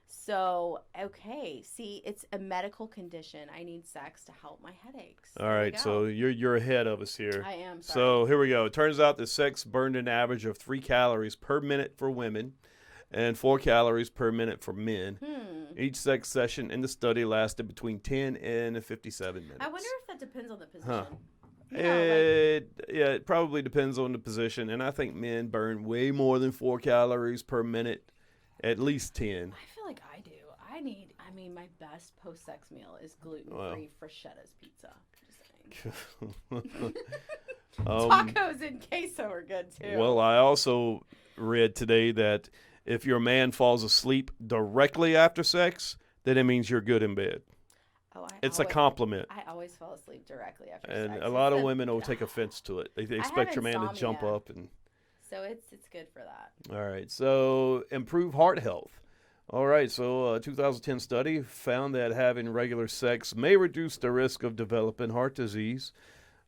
[SPEAKER 1] So, okay. See, it's a medical condition. I need sex to help my headaches.
[SPEAKER 2] All
[SPEAKER 1] There we
[SPEAKER 2] right,
[SPEAKER 1] go.
[SPEAKER 2] so you're ahead of us here.
[SPEAKER 1] I am. Sorry.
[SPEAKER 2] So here we go. It turns out that sex burned an average of 3 calories per minute for women and 4 calories per minute for men. Each sex session in the study lasted between 10 and 57 minutes.
[SPEAKER 1] I wonder if that depends on the position.
[SPEAKER 2] Huh.
[SPEAKER 1] You know,
[SPEAKER 2] It probably depends on the position, and I think men burn way more than 4 calories per minute, at least 10.
[SPEAKER 1] I feel like I do. I mean, my best post-sex meal is gluten-free Frechetta's pizza. Just saying. Tacos and queso are good too.
[SPEAKER 2] Well, I also read today that if your man falls asleep directly after sex, then it means you're good in bed. It's a compliment.
[SPEAKER 1] I always fall asleep directly after
[SPEAKER 2] And
[SPEAKER 1] sex.
[SPEAKER 2] a lot
[SPEAKER 1] It's
[SPEAKER 2] of women will take offense to it. They
[SPEAKER 1] have
[SPEAKER 2] expect your man to jump
[SPEAKER 1] insomnia.
[SPEAKER 2] up and.
[SPEAKER 1] So it's good for that.
[SPEAKER 2] All right. So improve heart health. All right. So a 2010 study found that having regular sex may reduce the risk of developing heart disease.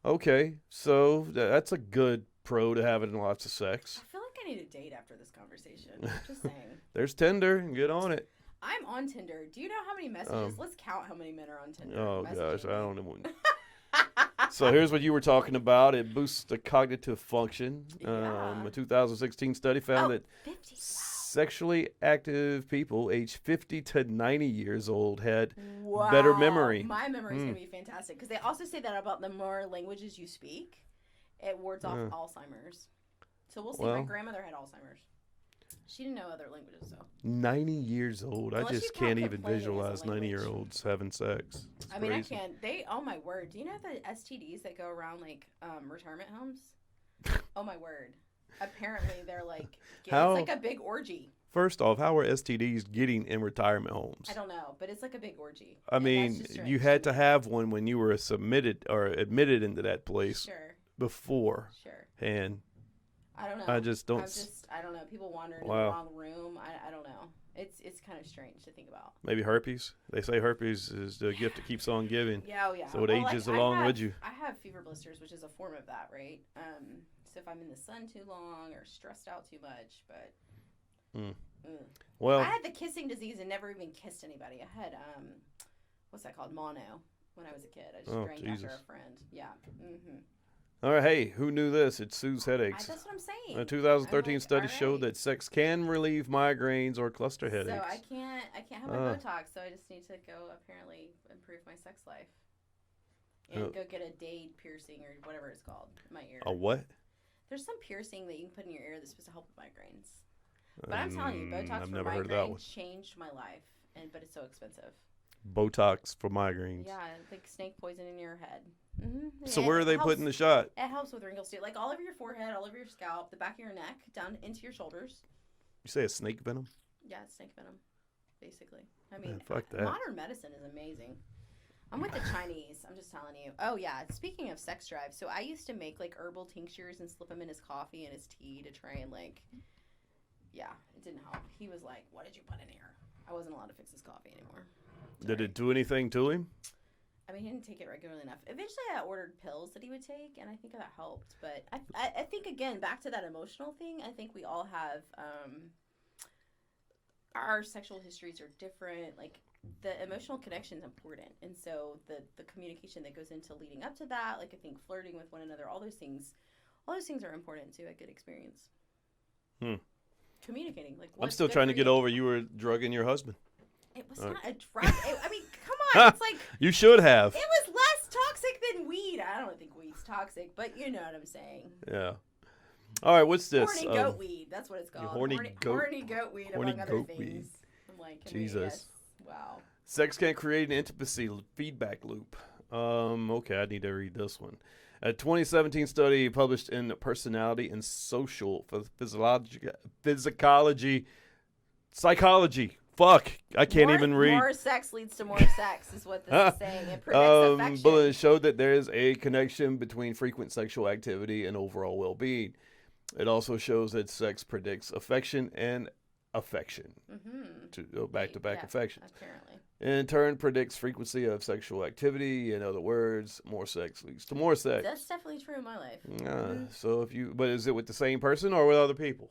[SPEAKER 2] Okay. So that's a good pro to having lots of sex.
[SPEAKER 1] I feel like I need a date after this conversation. Just saying.
[SPEAKER 2] There's Tinder. Get on it.
[SPEAKER 1] I'm on Tinder. Do you know how many messages? Let's count how many men are on Tinder.
[SPEAKER 2] Oh gosh,
[SPEAKER 1] messaging
[SPEAKER 2] I
[SPEAKER 1] me.
[SPEAKER 2] don't know. So here's what you were talking about. It boosts the cognitive function.
[SPEAKER 1] Yeah.
[SPEAKER 2] A 2016 study found that
[SPEAKER 1] 50.
[SPEAKER 2] sexually active people aged 50 to 90 years old had
[SPEAKER 1] Wow.
[SPEAKER 2] better memory.
[SPEAKER 1] My memory is going to be fantastic because they also say that about the more languages you speak, it wards off Alzheimer's. So we'll see. My
[SPEAKER 2] Well.
[SPEAKER 1] grandmother had Alzheimer's. She didn't know other languages, though.
[SPEAKER 2] 90 years old. I
[SPEAKER 1] Well,
[SPEAKER 2] just
[SPEAKER 1] she probably
[SPEAKER 2] can't even
[SPEAKER 1] complaining as a
[SPEAKER 2] visualize
[SPEAKER 1] language.
[SPEAKER 2] 90-year-olds having sex. It's
[SPEAKER 1] I mean,
[SPEAKER 2] crazy.
[SPEAKER 1] I can't. Oh my word. Do you know the STDs that go around like retirement homes? Oh my word. Apparently they're like,
[SPEAKER 2] How-
[SPEAKER 1] it's like a big orgy.
[SPEAKER 2] First off, how are STDs getting in retirement homes?
[SPEAKER 1] I don't know, but it's like a big orgy.
[SPEAKER 2] I
[SPEAKER 1] and
[SPEAKER 2] mean,
[SPEAKER 1] that's just
[SPEAKER 2] you
[SPEAKER 1] strange
[SPEAKER 2] had
[SPEAKER 1] me.
[SPEAKER 2] to have one when you were submitted or admitted into that place
[SPEAKER 1] Sure,
[SPEAKER 2] before.
[SPEAKER 1] sure.
[SPEAKER 2] And
[SPEAKER 1] I don't know.
[SPEAKER 2] I just don't.
[SPEAKER 1] I don't know. People wander into
[SPEAKER 2] Wow.
[SPEAKER 1] the wrong room. I don't know. It's kind of strange to think about.
[SPEAKER 2] Maybe herpes. They say herpes is the gift that keeps on giving.
[SPEAKER 1] Yeah, oh yeah.
[SPEAKER 2] So it ages
[SPEAKER 1] like,
[SPEAKER 2] along with you.
[SPEAKER 1] I have fever blisters, which is a form of that, right? So if I'm in the sun too long or stressed out too much, but
[SPEAKER 2] Well,
[SPEAKER 1] I had the kissing disease and never even kissed anybody. I had what's that called? Mono when I was a kid. I just drank after
[SPEAKER 2] Jesus.
[SPEAKER 1] a friend. Yeah. Mm-hmm.
[SPEAKER 2] all right. Hey, who knew this? It's Sue's headaches.
[SPEAKER 1] That's what I'm saying.
[SPEAKER 2] A 2013
[SPEAKER 1] I'm like,
[SPEAKER 2] study
[SPEAKER 1] all
[SPEAKER 2] showed
[SPEAKER 1] right.
[SPEAKER 2] that sex can relieve migraines or cluster headaches.
[SPEAKER 1] So I can't have my Botox, so I just need to go apparently improve my sex life. And go get a dade piercing or whatever it's called in my ear.
[SPEAKER 2] A what?
[SPEAKER 1] There's some piercing that you can put in your ear that's supposed to help with migraines. But I'm telling you, Botox
[SPEAKER 2] I've
[SPEAKER 1] for
[SPEAKER 2] never heard of that one.
[SPEAKER 1] migraines changed my life, but it's so expensive.
[SPEAKER 2] Botox for migraines.
[SPEAKER 1] Yeah, like snake poison in your head. Mm-hmm.
[SPEAKER 2] So where are they putting the shot?
[SPEAKER 1] It helps with wrinkles too, like all over your forehead, all over your scalp, the back of your neck, down into your shoulders.
[SPEAKER 2] You say a snake venom?
[SPEAKER 1] Yeah, it's snake venom, basically. I mean,
[SPEAKER 2] fuck that.
[SPEAKER 1] modern medicine is amazing. I'm with the Chinese. I'm just telling you. Oh yeah. Speaking of sex drive, so I used to make like herbal tinctures and slip them in his coffee and his tea to try and like. Yeah, it didn't help. He was like, "What did you put in here?" I wasn't allowed to fix his coffee anymore.
[SPEAKER 2] Did it do anything to him?
[SPEAKER 1] I mean, he didn't take it regularly enough. Eventually, I ordered pills that he would take, and I think that helped. But I think again back to that emotional thing. I think we all have our sexual histories are different. Like the emotional connection is important, and so the communication that goes into leading up to that, like I think flirting with one another, all those things are important to a good experience. Communicating, like
[SPEAKER 2] I'm still trying to get over you were drugging your husband.
[SPEAKER 1] It was not a drug. I mean, come on, it's like
[SPEAKER 2] you should have.
[SPEAKER 1] it was less toxic than weed. I don't think weed's toxic, but you know what I'm saying.
[SPEAKER 2] Yeah. All right, what's this?
[SPEAKER 1] Horny goat weed. That's what it's called.
[SPEAKER 2] Horny goat
[SPEAKER 1] weed,
[SPEAKER 2] horny
[SPEAKER 1] among other
[SPEAKER 2] goat
[SPEAKER 1] things.
[SPEAKER 2] weed.
[SPEAKER 1] I'm like,
[SPEAKER 2] Jesus.
[SPEAKER 1] yes. Wow.
[SPEAKER 2] Sex can create an intimacy feedback loop. Okay, I need to read this one. A 2017 study published in Personality and Social Physiology, Psychology. Fuck, I can't even read.
[SPEAKER 1] More sex leads to more sex is what this is saying. It prevents affection.
[SPEAKER 2] But it showed that there is a connection between frequent sexual activity and overall well-being. It also shows that sex predicts affection and affection. Back-to-back affection.
[SPEAKER 1] Apparently.
[SPEAKER 2] In turn, predicts frequency of sexual activity. In other words, more sex leads to more sex.
[SPEAKER 1] That's definitely true in my life.
[SPEAKER 2] So but is it with the same person or with other people?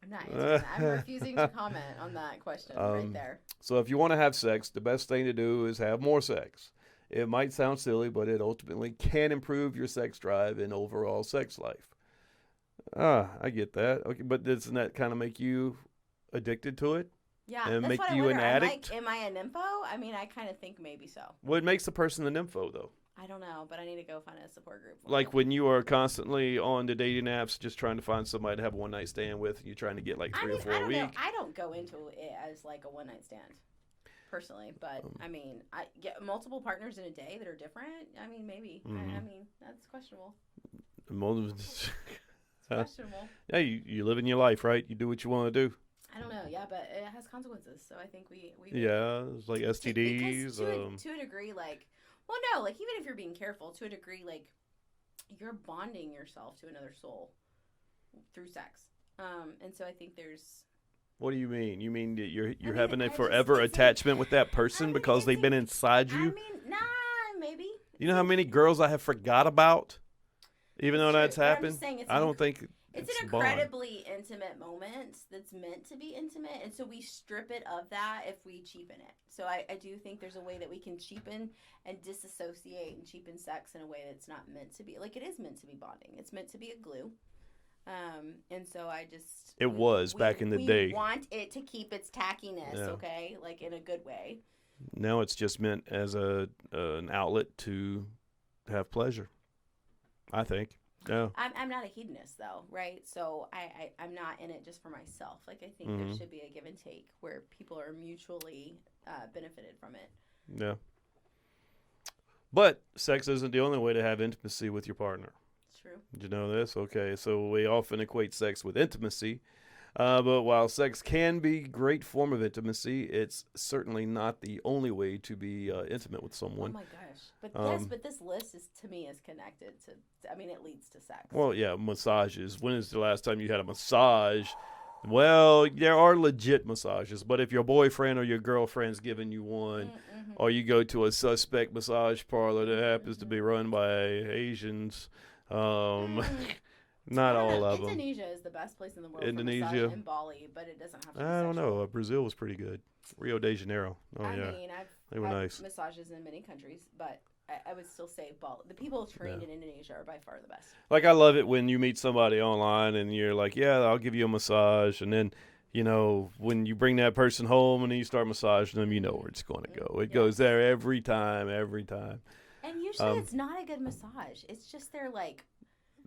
[SPEAKER 1] I'm not answering that. I'm refusing to comment on that question right there.
[SPEAKER 2] So if you want to have sex, the best thing to do is have more sex. It might sound silly, but it ultimately can improve your sex drive and overall sex life. I get that. Okay, but doesn't that kind of make you addicted to it?
[SPEAKER 1] Yeah,
[SPEAKER 2] and
[SPEAKER 1] that's
[SPEAKER 2] make
[SPEAKER 1] what
[SPEAKER 2] you
[SPEAKER 1] I wonder.
[SPEAKER 2] an addict?
[SPEAKER 1] Am I a nympho? I mean, I kind of think maybe so.
[SPEAKER 2] What makes a person a nympho, though?
[SPEAKER 1] I don't know, but I need to go find a support group.
[SPEAKER 2] Like when you are constantly on the dating apps, just trying to find somebody to have a one night stand with, and you're trying to get like 3 or 4 a week.
[SPEAKER 1] I don't go into it as like a one night stand, personally. But I mean, I get multiple partners in a day that are different. I mean, maybe. I mean, that's questionable. It's questionable.
[SPEAKER 2] Yeah, you live in your life, right? You do what you want to do.
[SPEAKER 1] I don't know, yeah, but it has consequences. So I think we
[SPEAKER 2] yeah, it's like STDs.
[SPEAKER 1] To a degree, like, well, no, like even if you're being careful, to a degree, like you're bonding yourself to another soul through sex. And so I think there's.
[SPEAKER 2] What do you mean? You mean that you're having a forever attachment with that person because they've been inside you?
[SPEAKER 1] I mean, nah, maybe.
[SPEAKER 2] You know how many girls I have forgot about, even though that's happened. I don't think.
[SPEAKER 1] It's an incredibly intimate moment that's meant to be intimate, and so we strip it of that if we cheapen it. So I do think there's a way that we can cheapen and disassociate and cheapen sex in a way that's not meant to be. Like, it is meant to be bonding. It's meant to be a glue. And so I just...
[SPEAKER 2] It was back in the day.
[SPEAKER 1] We want it to keep its tackiness, okay? Like, in a good way.
[SPEAKER 2] Now it's just meant as an outlet to have pleasure, I think. Yeah.
[SPEAKER 1] I'm not a hedonist, though, right? So I'm not in it just for myself. Like, I think there should be a give and take where people are mutually benefited from it.
[SPEAKER 2] Yeah. But sex isn't the only way to have intimacy with your partner.
[SPEAKER 1] It's true.
[SPEAKER 2] Did you know this? Okay, so we often equate sex with intimacy. But while sex can be a great form of intimacy, it's certainly not the only way to be intimate with
[SPEAKER 1] Oh
[SPEAKER 2] someone.
[SPEAKER 1] my gosh. But yes,
[SPEAKER 2] Um,
[SPEAKER 1] but this list is to me is connected to. I mean, it leads to sex.
[SPEAKER 2] well, yeah, massages. When is the last time you had a massage? Well, there are legit massages, but if your boyfriend or your girlfriend's giving you one,
[SPEAKER 1] Mm-hmm.
[SPEAKER 2] or you go to a suspect massage parlor that happens to be run by Asians, um, not all of them.
[SPEAKER 1] Indonesia is the best place in the world for
[SPEAKER 2] Indonesia.
[SPEAKER 1] massage, and Bali, but it doesn't have to be
[SPEAKER 2] I don't
[SPEAKER 1] sexual.
[SPEAKER 2] know. Brazil was pretty good. Rio de Janeiro. Oh
[SPEAKER 1] I
[SPEAKER 2] yeah,
[SPEAKER 1] mean, I've
[SPEAKER 2] they were
[SPEAKER 1] had
[SPEAKER 2] nice.
[SPEAKER 1] massages in many countries, but I would still say Bali. The people trained in Indonesia are by far the best.
[SPEAKER 2] Like I love it when you meet somebody online and you're like, yeah, I'll give you a massage, and then when you bring that person home and then you start massaging them, you know where it's going to go. It goes there every time, every time.
[SPEAKER 1] And usually it's not a good massage. It's just they're like.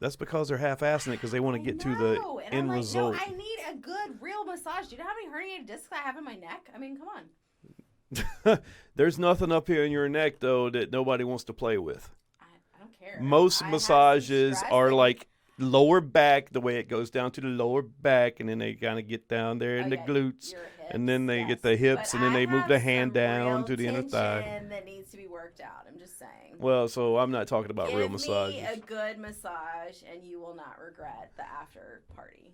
[SPEAKER 2] That's because they're half-assing it because they want to get to the
[SPEAKER 1] and
[SPEAKER 2] end
[SPEAKER 1] I'm like,
[SPEAKER 2] result.
[SPEAKER 1] No, I need a good real massage. Do you know how many herniated discs I have in my neck? I mean, come on.
[SPEAKER 2] There's nothing up here in your neck though that nobody wants to play with.
[SPEAKER 1] I don't care.
[SPEAKER 2] Most
[SPEAKER 1] I have some
[SPEAKER 2] massages
[SPEAKER 1] stress
[SPEAKER 2] are
[SPEAKER 1] and-
[SPEAKER 2] like lower back, the way it goes down to the lower back, and then they kind of get down there in the
[SPEAKER 1] yeah,
[SPEAKER 2] glutes,
[SPEAKER 1] your hips,
[SPEAKER 2] and then they
[SPEAKER 1] yes.
[SPEAKER 2] get the hips,
[SPEAKER 1] But
[SPEAKER 2] and then
[SPEAKER 1] I
[SPEAKER 2] they move
[SPEAKER 1] have
[SPEAKER 2] the hand
[SPEAKER 1] some
[SPEAKER 2] down
[SPEAKER 1] real
[SPEAKER 2] to the inner thigh.
[SPEAKER 1] tension that needs to be worked out. I'm just saying.
[SPEAKER 2] Well, so I'm not talking about
[SPEAKER 1] Give
[SPEAKER 2] real
[SPEAKER 1] me
[SPEAKER 2] massages.
[SPEAKER 1] a good massage, and you will not regret the after party.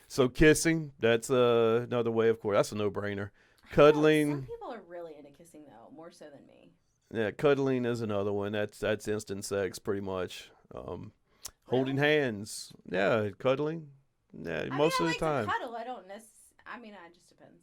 [SPEAKER 2] So kissing, that's another way, of course. That's a no-brainer.
[SPEAKER 1] Some
[SPEAKER 2] Cuddling,
[SPEAKER 1] people are really into kissing though, more so than me.
[SPEAKER 2] yeah, cuddling is another one. That's instant sex, pretty much. Holding hands, yeah, cuddling, yeah, most
[SPEAKER 1] I
[SPEAKER 2] of
[SPEAKER 1] like
[SPEAKER 2] the time.
[SPEAKER 1] to cuddle. I don't necessarily. I mean, it just depends.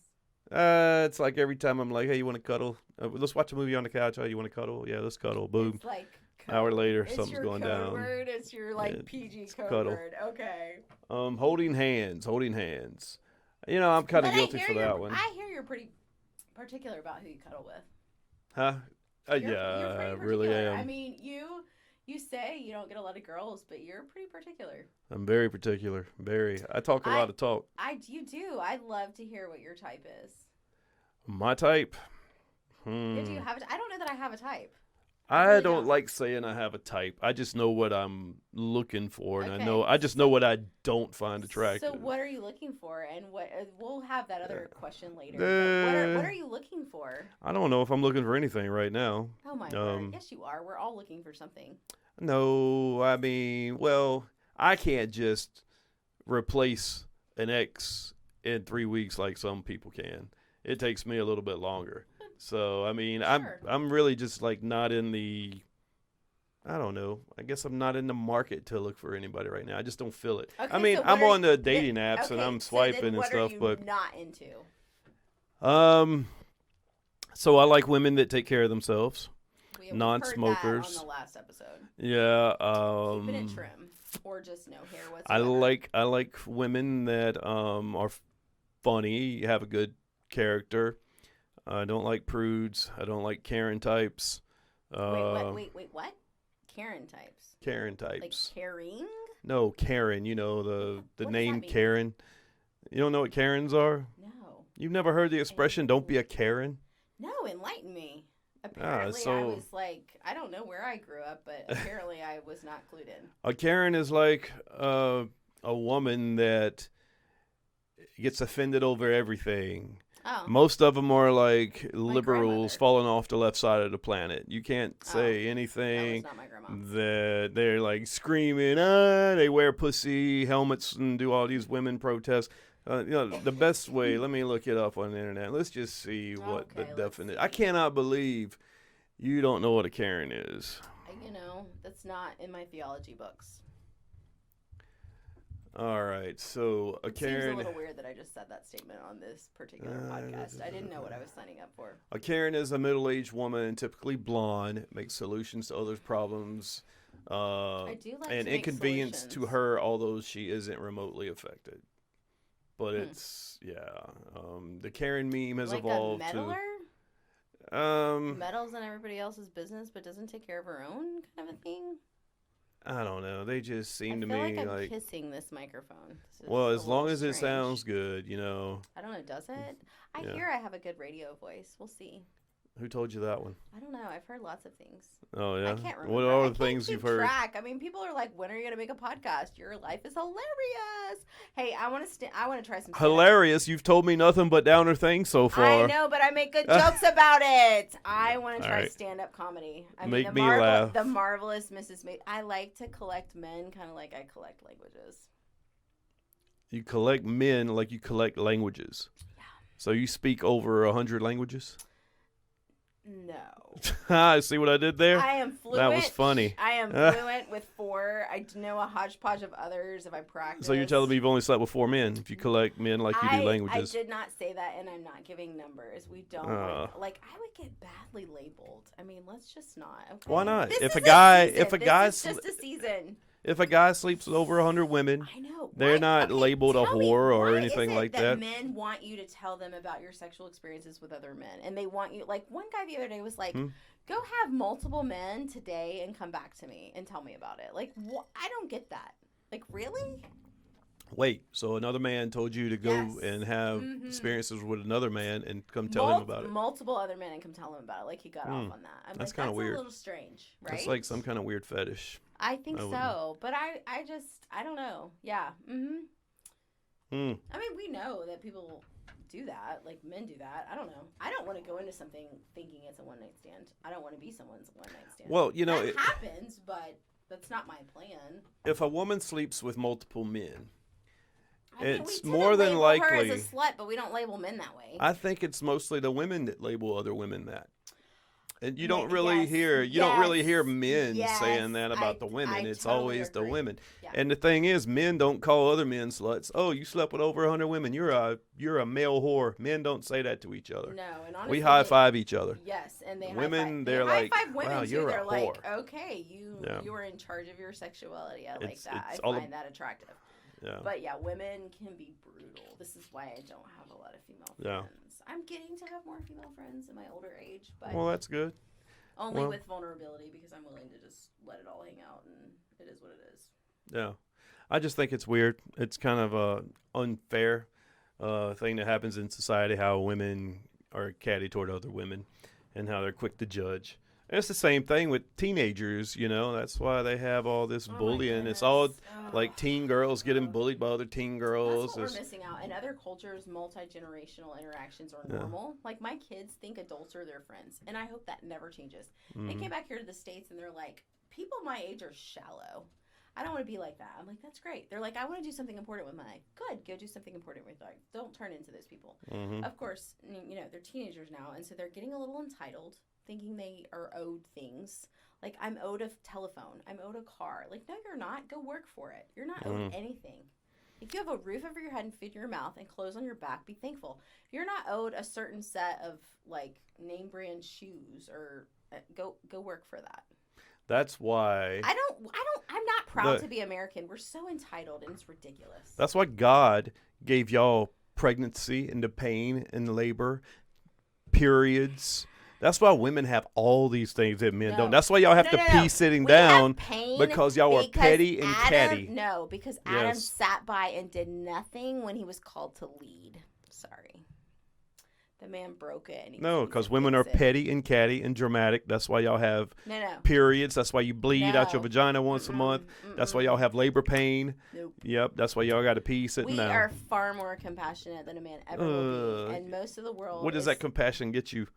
[SPEAKER 2] It's like every time I'm like, hey, you want to cuddle? Let's watch a movie on the couch. Oh, you want to cuddle? Yeah, let's cuddle. Boom.
[SPEAKER 1] It's like
[SPEAKER 2] Hour later,
[SPEAKER 1] it's
[SPEAKER 2] something's
[SPEAKER 1] your
[SPEAKER 2] going
[SPEAKER 1] code
[SPEAKER 2] down.
[SPEAKER 1] Word. It's your like
[SPEAKER 2] Yeah,
[SPEAKER 1] PG code
[SPEAKER 2] cuddle.
[SPEAKER 1] word. Okay.
[SPEAKER 2] Holding hands, holding hands. I'm kind of
[SPEAKER 1] But
[SPEAKER 2] guilty for that one.
[SPEAKER 1] I hear you're pretty particular about who you cuddle with.
[SPEAKER 2] Huh?
[SPEAKER 1] You're
[SPEAKER 2] Yeah,
[SPEAKER 1] pretty
[SPEAKER 2] I really
[SPEAKER 1] particular.
[SPEAKER 2] am.
[SPEAKER 1] I mean, you say you don't get a lot of girls, but you're pretty particular.
[SPEAKER 2] I'm very particular. Very. I talk a lot of talk.
[SPEAKER 1] You do. I'd love to hear what your type is.
[SPEAKER 2] My type.
[SPEAKER 1] Do you have? I don't know that I have a type.
[SPEAKER 2] I
[SPEAKER 1] really
[SPEAKER 2] don't
[SPEAKER 1] don't.
[SPEAKER 2] like saying I have a type. I just know what I'm looking for, and
[SPEAKER 1] Okay.
[SPEAKER 2] I just know what I don't find attractive.
[SPEAKER 1] So what are you looking for? And what we'll have that other question later.
[SPEAKER 2] Uh,
[SPEAKER 1] What are you looking for?
[SPEAKER 2] I don't know if I'm looking for anything right now.
[SPEAKER 1] Oh my word! Yes, you are. We're all looking for something.
[SPEAKER 2] No, I mean, well, I can't just replace an ex in 3 weeks like some people can. It takes me a little bit longer. So, I mean,
[SPEAKER 1] Sure.
[SPEAKER 2] I'm really just like not in the, I don't know. I guess I'm not in the market to look for anybody right now. I just don't feel it.
[SPEAKER 1] Okay,
[SPEAKER 2] I mean,
[SPEAKER 1] so what
[SPEAKER 2] I'm
[SPEAKER 1] are
[SPEAKER 2] on the dating apps and
[SPEAKER 1] okay,
[SPEAKER 2] I'm
[SPEAKER 1] so
[SPEAKER 2] swiping
[SPEAKER 1] then
[SPEAKER 2] and
[SPEAKER 1] what
[SPEAKER 2] stuff,
[SPEAKER 1] are you
[SPEAKER 2] but
[SPEAKER 1] not into.
[SPEAKER 2] so I like women that take care of themselves.
[SPEAKER 1] We've
[SPEAKER 2] Non-smokers.
[SPEAKER 1] heard that on the last episode.
[SPEAKER 2] Yeah,
[SPEAKER 1] Keeping it trim or just no hair
[SPEAKER 2] I
[SPEAKER 1] whatsoever.
[SPEAKER 2] like women that are funny, have a good character. I don't like prudes. I don't like Karen types.
[SPEAKER 1] Wait, what? Karen types.
[SPEAKER 2] Karen
[SPEAKER 1] Like
[SPEAKER 2] types.
[SPEAKER 1] caring?
[SPEAKER 2] No, Karen. You know the
[SPEAKER 1] What does
[SPEAKER 2] name
[SPEAKER 1] that mean?
[SPEAKER 2] Karen. You don't know what Karens are?
[SPEAKER 1] No.
[SPEAKER 2] You've never heard the expression "Don't be a Karen"?
[SPEAKER 1] No, enlighten me. Apparently, I
[SPEAKER 2] so-
[SPEAKER 1] was like, I don't know where I grew up, but apparently I was not clued in.
[SPEAKER 2] A Karen is like a woman that gets offended over everything.
[SPEAKER 1] Oh,
[SPEAKER 2] Most of them are like liberals
[SPEAKER 1] grandmother.
[SPEAKER 2] falling off the left side of the planet. You can't say
[SPEAKER 1] that
[SPEAKER 2] anything
[SPEAKER 1] was not my grandma.
[SPEAKER 2] that they're like screaming, they wear pussy helmets and do all these women protests. The best way, let me look it up on the internet. Let's just see what the
[SPEAKER 1] Okay, let's
[SPEAKER 2] definition.
[SPEAKER 1] see.
[SPEAKER 2] I cannot believe you don't know what a Karen is.
[SPEAKER 1] That's not in my theology books.
[SPEAKER 2] All right, so a
[SPEAKER 1] It seems a
[SPEAKER 2] Karen.
[SPEAKER 1] little weird that I just said that statement on this particular podcast. I didn't know what I was signing up for.
[SPEAKER 2] A Karen is a middle-aged woman, typically blonde, makes solutions to others' problems,
[SPEAKER 1] I do like
[SPEAKER 2] and
[SPEAKER 1] to make
[SPEAKER 2] inconvenience to
[SPEAKER 1] solutions.
[SPEAKER 2] her, although she isn't remotely affected. But
[SPEAKER 1] Hmm.
[SPEAKER 2] it's the Karen meme has
[SPEAKER 1] Like a
[SPEAKER 2] evolved
[SPEAKER 1] meddler?
[SPEAKER 2] to
[SPEAKER 1] Meddles in everybody else's business but doesn't take care of her own kind of a thing?
[SPEAKER 2] I don't know. They just seem
[SPEAKER 1] I
[SPEAKER 2] to
[SPEAKER 1] feel
[SPEAKER 2] me
[SPEAKER 1] like I'm
[SPEAKER 2] like
[SPEAKER 1] kissing this microphone. This is
[SPEAKER 2] well,
[SPEAKER 1] a
[SPEAKER 2] as long
[SPEAKER 1] little
[SPEAKER 2] as it
[SPEAKER 1] strange.
[SPEAKER 2] sounds good,
[SPEAKER 1] I don't know, does it? I
[SPEAKER 2] Yeah.
[SPEAKER 1] hear I have a good radio voice. We'll see.
[SPEAKER 2] Who told you that one?
[SPEAKER 1] I don't know. I've heard lots of things.
[SPEAKER 2] Oh, yeah?
[SPEAKER 1] I can't remember.
[SPEAKER 2] What are
[SPEAKER 1] I
[SPEAKER 2] the
[SPEAKER 1] can't
[SPEAKER 2] things you've
[SPEAKER 1] keep
[SPEAKER 2] heard?
[SPEAKER 1] track. I mean, people are like, "When are you gonna make a podcast? Your life is hilarious." Hey, I want to. I want to try some. stand-up.
[SPEAKER 2] Hilarious. You've told me nothing but downer things so far.
[SPEAKER 1] I know, but I make good jokes about it. I want to
[SPEAKER 2] All
[SPEAKER 1] try
[SPEAKER 2] right.
[SPEAKER 1] stand-up comedy. I
[SPEAKER 2] Make
[SPEAKER 1] mean,
[SPEAKER 2] me laugh.
[SPEAKER 1] The Marvelous Mrs. I like to collect men, kind of like I collect languages.
[SPEAKER 2] You collect men like you collect languages.
[SPEAKER 1] Yeah.
[SPEAKER 2] So you speak over 100 languages?
[SPEAKER 1] No.
[SPEAKER 2] See what I did there?
[SPEAKER 1] I am fluent.
[SPEAKER 2] That was funny.
[SPEAKER 1] I am fluent with 4. I know a hodgepodge of others if I practice.
[SPEAKER 2] So you're telling me you've only slept with 4 men if you collect men like you do languages?
[SPEAKER 1] I did not say that, and I'm not giving numbers. We don't like. I would get badly labeled. I mean, let's just not. Okay?
[SPEAKER 2] Why not?
[SPEAKER 1] This
[SPEAKER 2] If
[SPEAKER 1] is
[SPEAKER 2] a guy
[SPEAKER 1] this is just a season.
[SPEAKER 2] If a guy sleeps with over 100 women,
[SPEAKER 1] I know.
[SPEAKER 2] they're not labeled a
[SPEAKER 1] tell me,
[SPEAKER 2] whore or
[SPEAKER 1] why
[SPEAKER 2] anything
[SPEAKER 1] is it
[SPEAKER 2] like
[SPEAKER 1] that men want you to tell them about your sexual experiences with other men, and they want you. Like one guy the other day was like, "Go have multiple men today and come back to me and tell me about it." Like, I don't get that. Like, really?
[SPEAKER 2] Wait, so another man told you to go
[SPEAKER 1] Yes.
[SPEAKER 2] and have experiences with another man and come tell him about it?
[SPEAKER 1] Multiple other men and come tell him about it. Like he got off on that. I'm
[SPEAKER 2] That's
[SPEAKER 1] like,
[SPEAKER 2] kinda
[SPEAKER 1] that's
[SPEAKER 2] weird.
[SPEAKER 1] a little strange, right?
[SPEAKER 2] It's like some kind of weird fetish.
[SPEAKER 1] I think
[SPEAKER 2] I wouldn't.
[SPEAKER 1] so, but I don't know. Yeah. I mean, we know that people do that. Like men do that. I don't know. I don't want to go into something thinking it's a one night stand. I don't want to be someone's one night stand.
[SPEAKER 2] Well, you know,
[SPEAKER 1] that happens, but that's not my plan.
[SPEAKER 2] if a woman sleeps with multiple men,
[SPEAKER 1] I mean,
[SPEAKER 2] it's
[SPEAKER 1] we
[SPEAKER 2] more than
[SPEAKER 1] label
[SPEAKER 2] likely.
[SPEAKER 1] her as a slut, but we don't label men that way.
[SPEAKER 2] I think it's mostly the women that label other women that. And you don't
[SPEAKER 1] Yes,
[SPEAKER 2] really hear men
[SPEAKER 1] yes,
[SPEAKER 2] saying that about the women.
[SPEAKER 1] I
[SPEAKER 2] It's
[SPEAKER 1] totally
[SPEAKER 2] always the
[SPEAKER 1] agree.
[SPEAKER 2] women.
[SPEAKER 1] Yeah.
[SPEAKER 2] And the thing is, men don't call other men sluts. Oh, you slept with over 100 women. You're a male whore. Men don't say that to each other.
[SPEAKER 1] No, and honestly,
[SPEAKER 2] We high five each other.
[SPEAKER 1] Yes, and they
[SPEAKER 2] Women,
[SPEAKER 1] they
[SPEAKER 2] they're like,
[SPEAKER 1] high five women
[SPEAKER 2] wow,
[SPEAKER 1] too.
[SPEAKER 2] you're a
[SPEAKER 1] They're like,
[SPEAKER 2] whore.
[SPEAKER 1] okay, you are in charge of your sexuality. I like
[SPEAKER 2] It's-
[SPEAKER 1] that.
[SPEAKER 2] it's
[SPEAKER 1] I
[SPEAKER 2] all
[SPEAKER 1] find that attractive.
[SPEAKER 2] Yeah.
[SPEAKER 1] But yeah, women can be brutal. This is why I don't have a lot of female
[SPEAKER 2] Yeah.
[SPEAKER 1] friends. I'm getting to have more female friends in my older age, but
[SPEAKER 2] Well, that's good.
[SPEAKER 1] only
[SPEAKER 2] well-
[SPEAKER 1] with vulnerability because I'm willing to just let it all hang out, and it is what it is.
[SPEAKER 2] Yeah. I just think it's weird. It's kind of a unfair thing that happens in society, how women are catty toward other women and how they're quick to judge. And it's the same thing with teenagers, you know. That's why they have all this
[SPEAKER 1] Oh my
[SPEAKER 2] bullying. It's all
[SPEAKER 1] goodness.
[SPEAKER 2] like teen girls getting bullied by other teen girls.
[SPEAKER 1] That's what
[SPEAKER 2] It's-
[SPEAKER 1] we're missing out. In other cultures, multi-generational interactions are
[SPEAKER 2] Yeah.
[SPEAKER 1] normal. Like, my kids think adults are their friends, and I hope that never changes. They
[SPEAKER 2] Mhm.
[SPEAKER 1] came back here to the States, and they're like, people my age are shallow. I don't want to be like that. I'm like, that's great. They're like, I want to do something important with my life. Good, go do something important with your life. Don't turn into those people.
[SPEAKER 2] Mhm.
[SPEAKER 1] Of course, you know, they're teenagers now, and so they're getting a little entitled, thinking they are owed things. Like, I'm owed a telephone. I'm owed a car. Like, no, you're not. Go work for it. You're not owed anything. If you have a roof over your head and food in your mouth and clothes on your back, be thankful. If you're not owed a certain set of, like, name brand shoes, or go work for that.
[SPEAKER 2] That's why.
[SPEAKER 1] I'm not proud to be American. We're so entitled, and it's ridiculous.
[SPEAKER 2] That's why God gave y'all pregnancy and the pain and labor, periods. That's why women have all these things that men don't. That's why y'all have to pee sitting
[SPEAKER 1] We have
[SPEAKER 2] down
[SPEAKER 1] pain
[SPEAKER 2] because y'all are petty and catty.
[SPEAKER 1] No, because Adam
[SPEAKER 2] Yes.
[SPEAKER 1] sat by and did nothing when he was called to lead. Sorry. The man broke it. And he
[SPEAKER 2] No,
[SPEAKER 1] needs
[SPEAKER 2] because
[SPEAKER 1] to
[SPEAKER 2] women are
[SPEAKER 1] fix it.
[SPEAKER 2] petty and catty and dramatic. That's why y'all have
[SPEAKER 1] No.
[SPEAKER 2] periods. That's why you bleed out your
[SPEAKER 1] No.
[SPEAKER 2] vagina once a month. That's why y'all have labor pain.
[SPEAKER 1] Nope.
[SPEAKER 2] Yep. That's why y'all got to pee sitting
[SPEAKER 1] We
[SPEAKER 2] down.
[SPEAKER 1] are far more compassionate than a man ever will be. And most of the world
[SPEAKER 2] What does
[SPEAKER 1] is,
[SPEAKER 2] that compassion get you?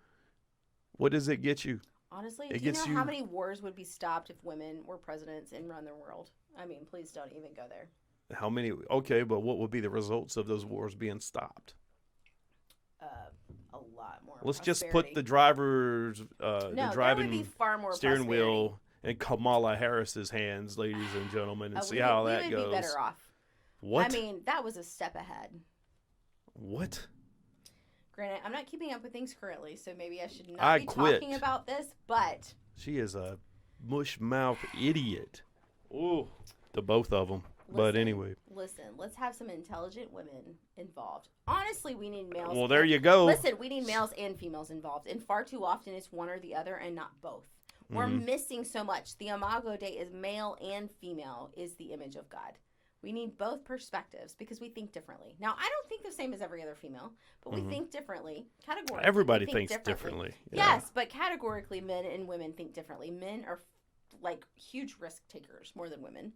[SPEAKER 2] What does it get you?
[SPEAKER 1] honestly,
[SPEAKER 2] it
[SPEAKER 1] do you
[SPEAKER 2] gets
[SPEAKER 1] know
[SPEAKER 2] you-
[SPEAKER 1] how many wars would be stopped if women were presidents and run the world? I mean, please don't even go there.
[SPEAKER 2] How many? Okay, but what would be the results of those wars being stopped?
[SPEAKER 1] A lot more.
[SPEAKER 2] Let's just put
[SPEAKER 1] prosperity.
[SPEAKER 2] the driver's,
[SPEAKER 1] No,
[SPEAKER 2] the
[SPEAKER 1] there would be
[SPEAKER 2] driving
[SPEAKER 1] far more
[SPEAKER 2] steering
[SPEAKER 1] prosperity.
[SPEAKER 2] wheel in Kamala Harris's hands, ladies and gentlemen, and see
[SPEAKER 1] we
[SPEAKER 2] how
[SPEAKER 1] would,
[SPEAKER 2] that
[SPEAKER 1] we would
[SPEAKER 2] goes.
[SPEAKER 1] be better off.
[SPEAKER 2] What?
[SPEAKER 1] I mean, that was a step ahead.
[SPEAKER 2] What?
[SPEAKER 1] Granted, I'm not keeping up with things currently, so maybe I should not
[SPEAKER 2] I
[SPEAKER 1] be
[SPEAKER 2] quit.
[SPEAKER 1] talking about this, but
[SPEAKER 2] She is a mush mouth idiot. Ooh, the both of them. But
[SPEAKER 1] Listen,
[SPEAKER 2] anyway.
[SPEAKER 1] Listen, let's have some intelligent women involved. Honestly, we need males.
[SPEAKER 2] Well, there you go.
[SPEAKER 1] Listen, we need males and females involved, and far too often it's one or the other and not both. We're
[SPEAKER 2] Mm-hmm.
[SPEAKER 1] missing so much. The Imago Dei is male and female is the image of God. We need both perspectives because we think differently. Now, I don't think the same as every other female, but we think differently. Categorically,
[SPEAKER 2] Everybody
[SPEAKER 1] we think
[SPEAKER 2] thinks differently.
[SPEAKER 1] Yes, but categorically, men and women think differently. Men are like huge risk takers more than women,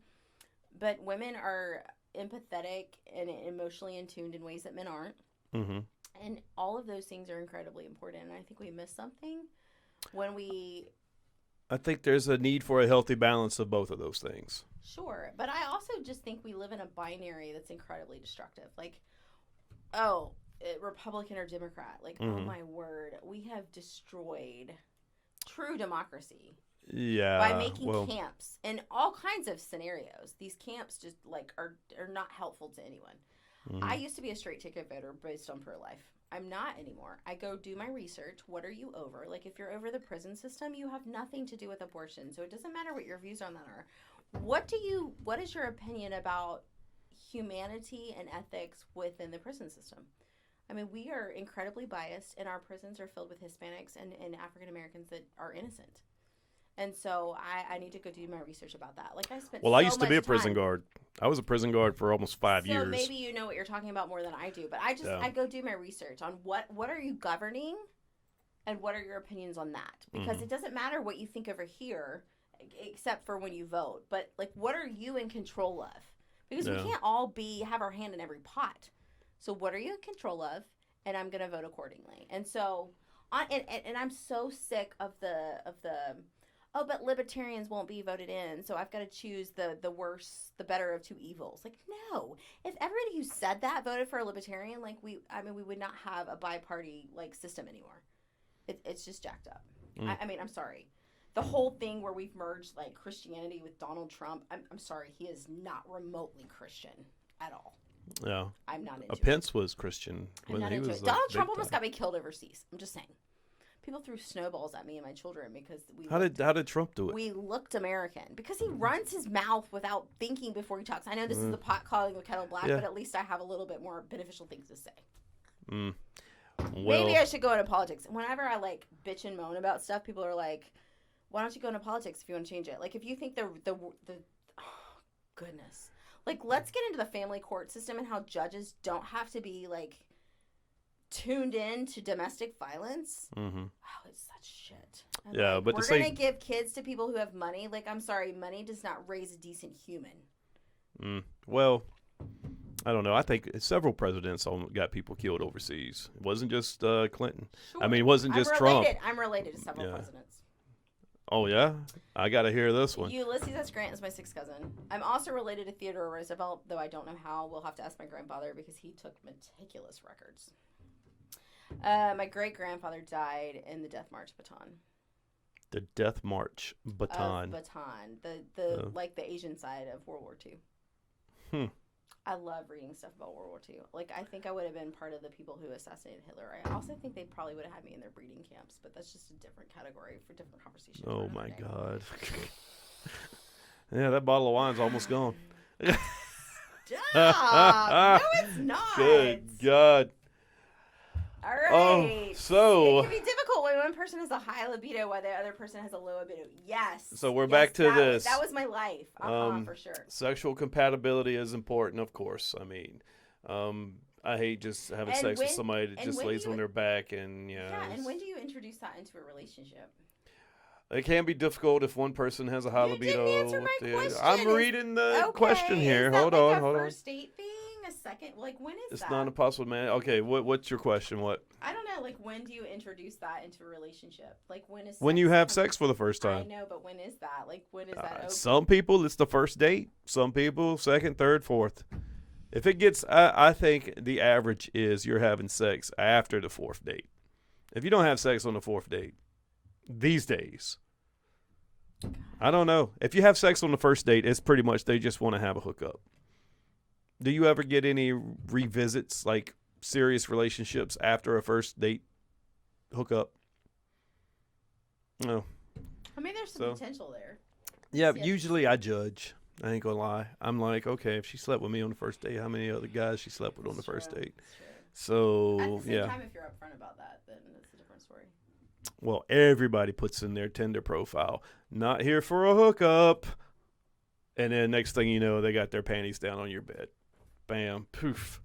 [SPEAKER 1] but women are empathetic and emotionally in tuned in ways that men aren't.
[SPEAKER 2] Mm-hmm.
[SPEAKER 1] And all of those things are incredibly important. And I think we miss something when we.
[SPEAKER 2] I think there's a need for a healthy balance of both of those things.
[SPEAKER 1] Sure. But I also just think we live in a binary that's incredibly destructive. Like, oh, Republican or Democrat. Like, oh my word. We have destroyed true democracy.
[SPEAKER 2] Yeah.
[SPEAKER 1] By making camps in all kinds of scenarios. These camps just like are not helpful to anyone. I used to be a straight ticket voter based on pro-life. I'm not anymore. I go do my research. What are you over? Like, if you're over the prison system, you have nothing to do with abortion. So it doesn't matter what your views on that are. What is your opinion about humanity and ethics within the prison system? I mean, we are incredibly biased, and our prisons are filled with Hispanics and African Americans that are innocent. And so I need to go do my research about that. Like, I spent
[SPEAKER 2] Well,
[SPEAKER 1] so
[SPEAKER 2] I used to be a
[SPEAKER 1] much
[SPEAKER 2] prison
[SPEAKER 1] time.
[SPEAKER 2] guard. I was a prison guard for almost 5 years.
[SPEAKER 1] So maybe you know what you're talking about more than I do. But I go do my research on what are you governing and what are your opinions on that? Because it doesn't matter what you think over here except for when you vote. But, like, what are you in control of? Because we can't all have our hand in every pot. So what are you in control of? And I'm going to vote accordingly. And so, and I'm so sick of the oh, but libertarians won't be voted in, so I've got to choose the worse, the better of two evils. Like, no. If everybody who said that voted for a libertarian, like, we would not have a bi-party, like, system anymore. It's just jacked up. I mean, I'm sorry. The whole thing where we've merged, like, Christianity with Donald Trump, I'm sorry, he is not remotely Christian at all.
[SPEAKER 2] Yeah.
[SPEAKER 1] I'm not into it.
[SPEAKER 2] Pence was Christian.
[SPEAKER 1] I'm not into it. Donald Trump almost got me killed overseas. I'm just saying. People threw snowballs at me and my children because
[SPEAKER 2] How did Trump do it?
[SPEAKER 1] We looked American because he runs his mouth without thinking before he talks. I know this is the pot calling the kettle black, but at least I have a little bit more beneficial things to say.
[SPEAKER 2] Well,
[SPEAKER 1] maybe I should go into politics. Whenever I like bitch and moan about stuff, people are like, "Why don't you go into politics if you want to change it?" Like, if you think the oh, goodness, like, let's get into the family court system and how judges don't have to be like tuned in to domestic violence. Oh, it's such shit.
[SPEAKER 2] Yeah,
[SPEAKER 1] like,
[SPEAKER 2] but
[SPEAKER 1] we're gonna give kids to people who have money. Like, I'm sorry, money does not raise a decent human.
[SPEAKER 2] Well, I don't know. I think several presidents got people killed overseas. It wasn't just Clinton.
[SPEAKER 1] Sure.
[SPEAKER 2] I mean, it wasn't just Trump.
[SPEAKER 1] I'm related to several presidents.
[SPEAKER 2] Oh, yeah? I got to hear this one.
[SPEAKER 1] Ulysses S. Grant is my sixth cousin. I'm also related to Theodore Roosevelt, though I don't know how. We'll have to ask my grandfather because he took meticulous records. My great-grandfather died in the Death March Bataan.
[SPEAKER 2] The Death March Bataan.
[SPEAKER 1] Bataan. The like the Asian side of World War II. I love reading stuff about World War II. Like, I think I would have been part of the people who assassinated Hitler. I also think they probably would have had me in their breeding camps, but that's just a different category for different conversations.
[SPEAKER 2] Oh, my God. Yeah, that bottle of wine's almost gone.
[SPEAKER 1] Stop! No, it's not.
[SPEAKER 2] Good God.
[SPEAKER 1] All right.
[SPEAKER 2] Oh, so
[SPEAKER 1] it can be difficult when one person has a high libido while the other person has a low libido. Yes.
[SPEAKER 2] So we're back to this.
[SPEAKER 1] That was my life. For sure.
[SPEAKER 2] Sexual compatibility is important, of course. I mean, I hate just having sex with somebody that just lays on their back and
[SPEAKER 1] Yeah, and when do you introduce that into a relationship?
[SPEAKER 2] It can be difficult if one person has a high libido.
[SPEAKER 1] Didn't answer my question.
[SPEAKER 2] I'm reading the question here.
[SPEAKER 1] Is that
[SPEAKER 2] Hold
[SPEAKER 1] like
[SPEAKER 2] on.
[SPEAKER 1] a first date thing? A second? Like, when is
[SPEAKER 2] it's
[SPEAKER 1] that?
[SPEAKER 2] It's not impossible, man. Okay, what's your question? What?
[SPEAKER 1] I don't know. Like, when do you introduce that into a relationship? Like, when is
[SPEAKER 2] when you have sex for the first time?
[SPEAKER 1] I know, but when is that? Like, when is that? Okay?
[SPEAKER 2] Some people, it's the first date. Some people, second, third, fourth. If it gets, I think the average is you're having sex after the fourth date. If you don't have sex on the fourth date, these days, I don't know. If you have sex on the first date, it's pretty much they just want to have a hookup. Do you ever get any revisits, like serious relationships after a first date hookup? No.
[SPEAKER 1] I mean, there's some potential there.
[SPEAKER 2] Yeah, usually I judge. I ain't gonna lie. I'm like, okay, if she slept with me on the first date, how many other guys she slept with on the first date? So,
[SPEAKER 1] at the same time, if you're upfront about that, then it's a different story.
[SPEAKER 2] Well, everybody puts in their Tinder profile, not here for a hookup. And then next thing you know, they got their panties down on your bed. Bam, poof.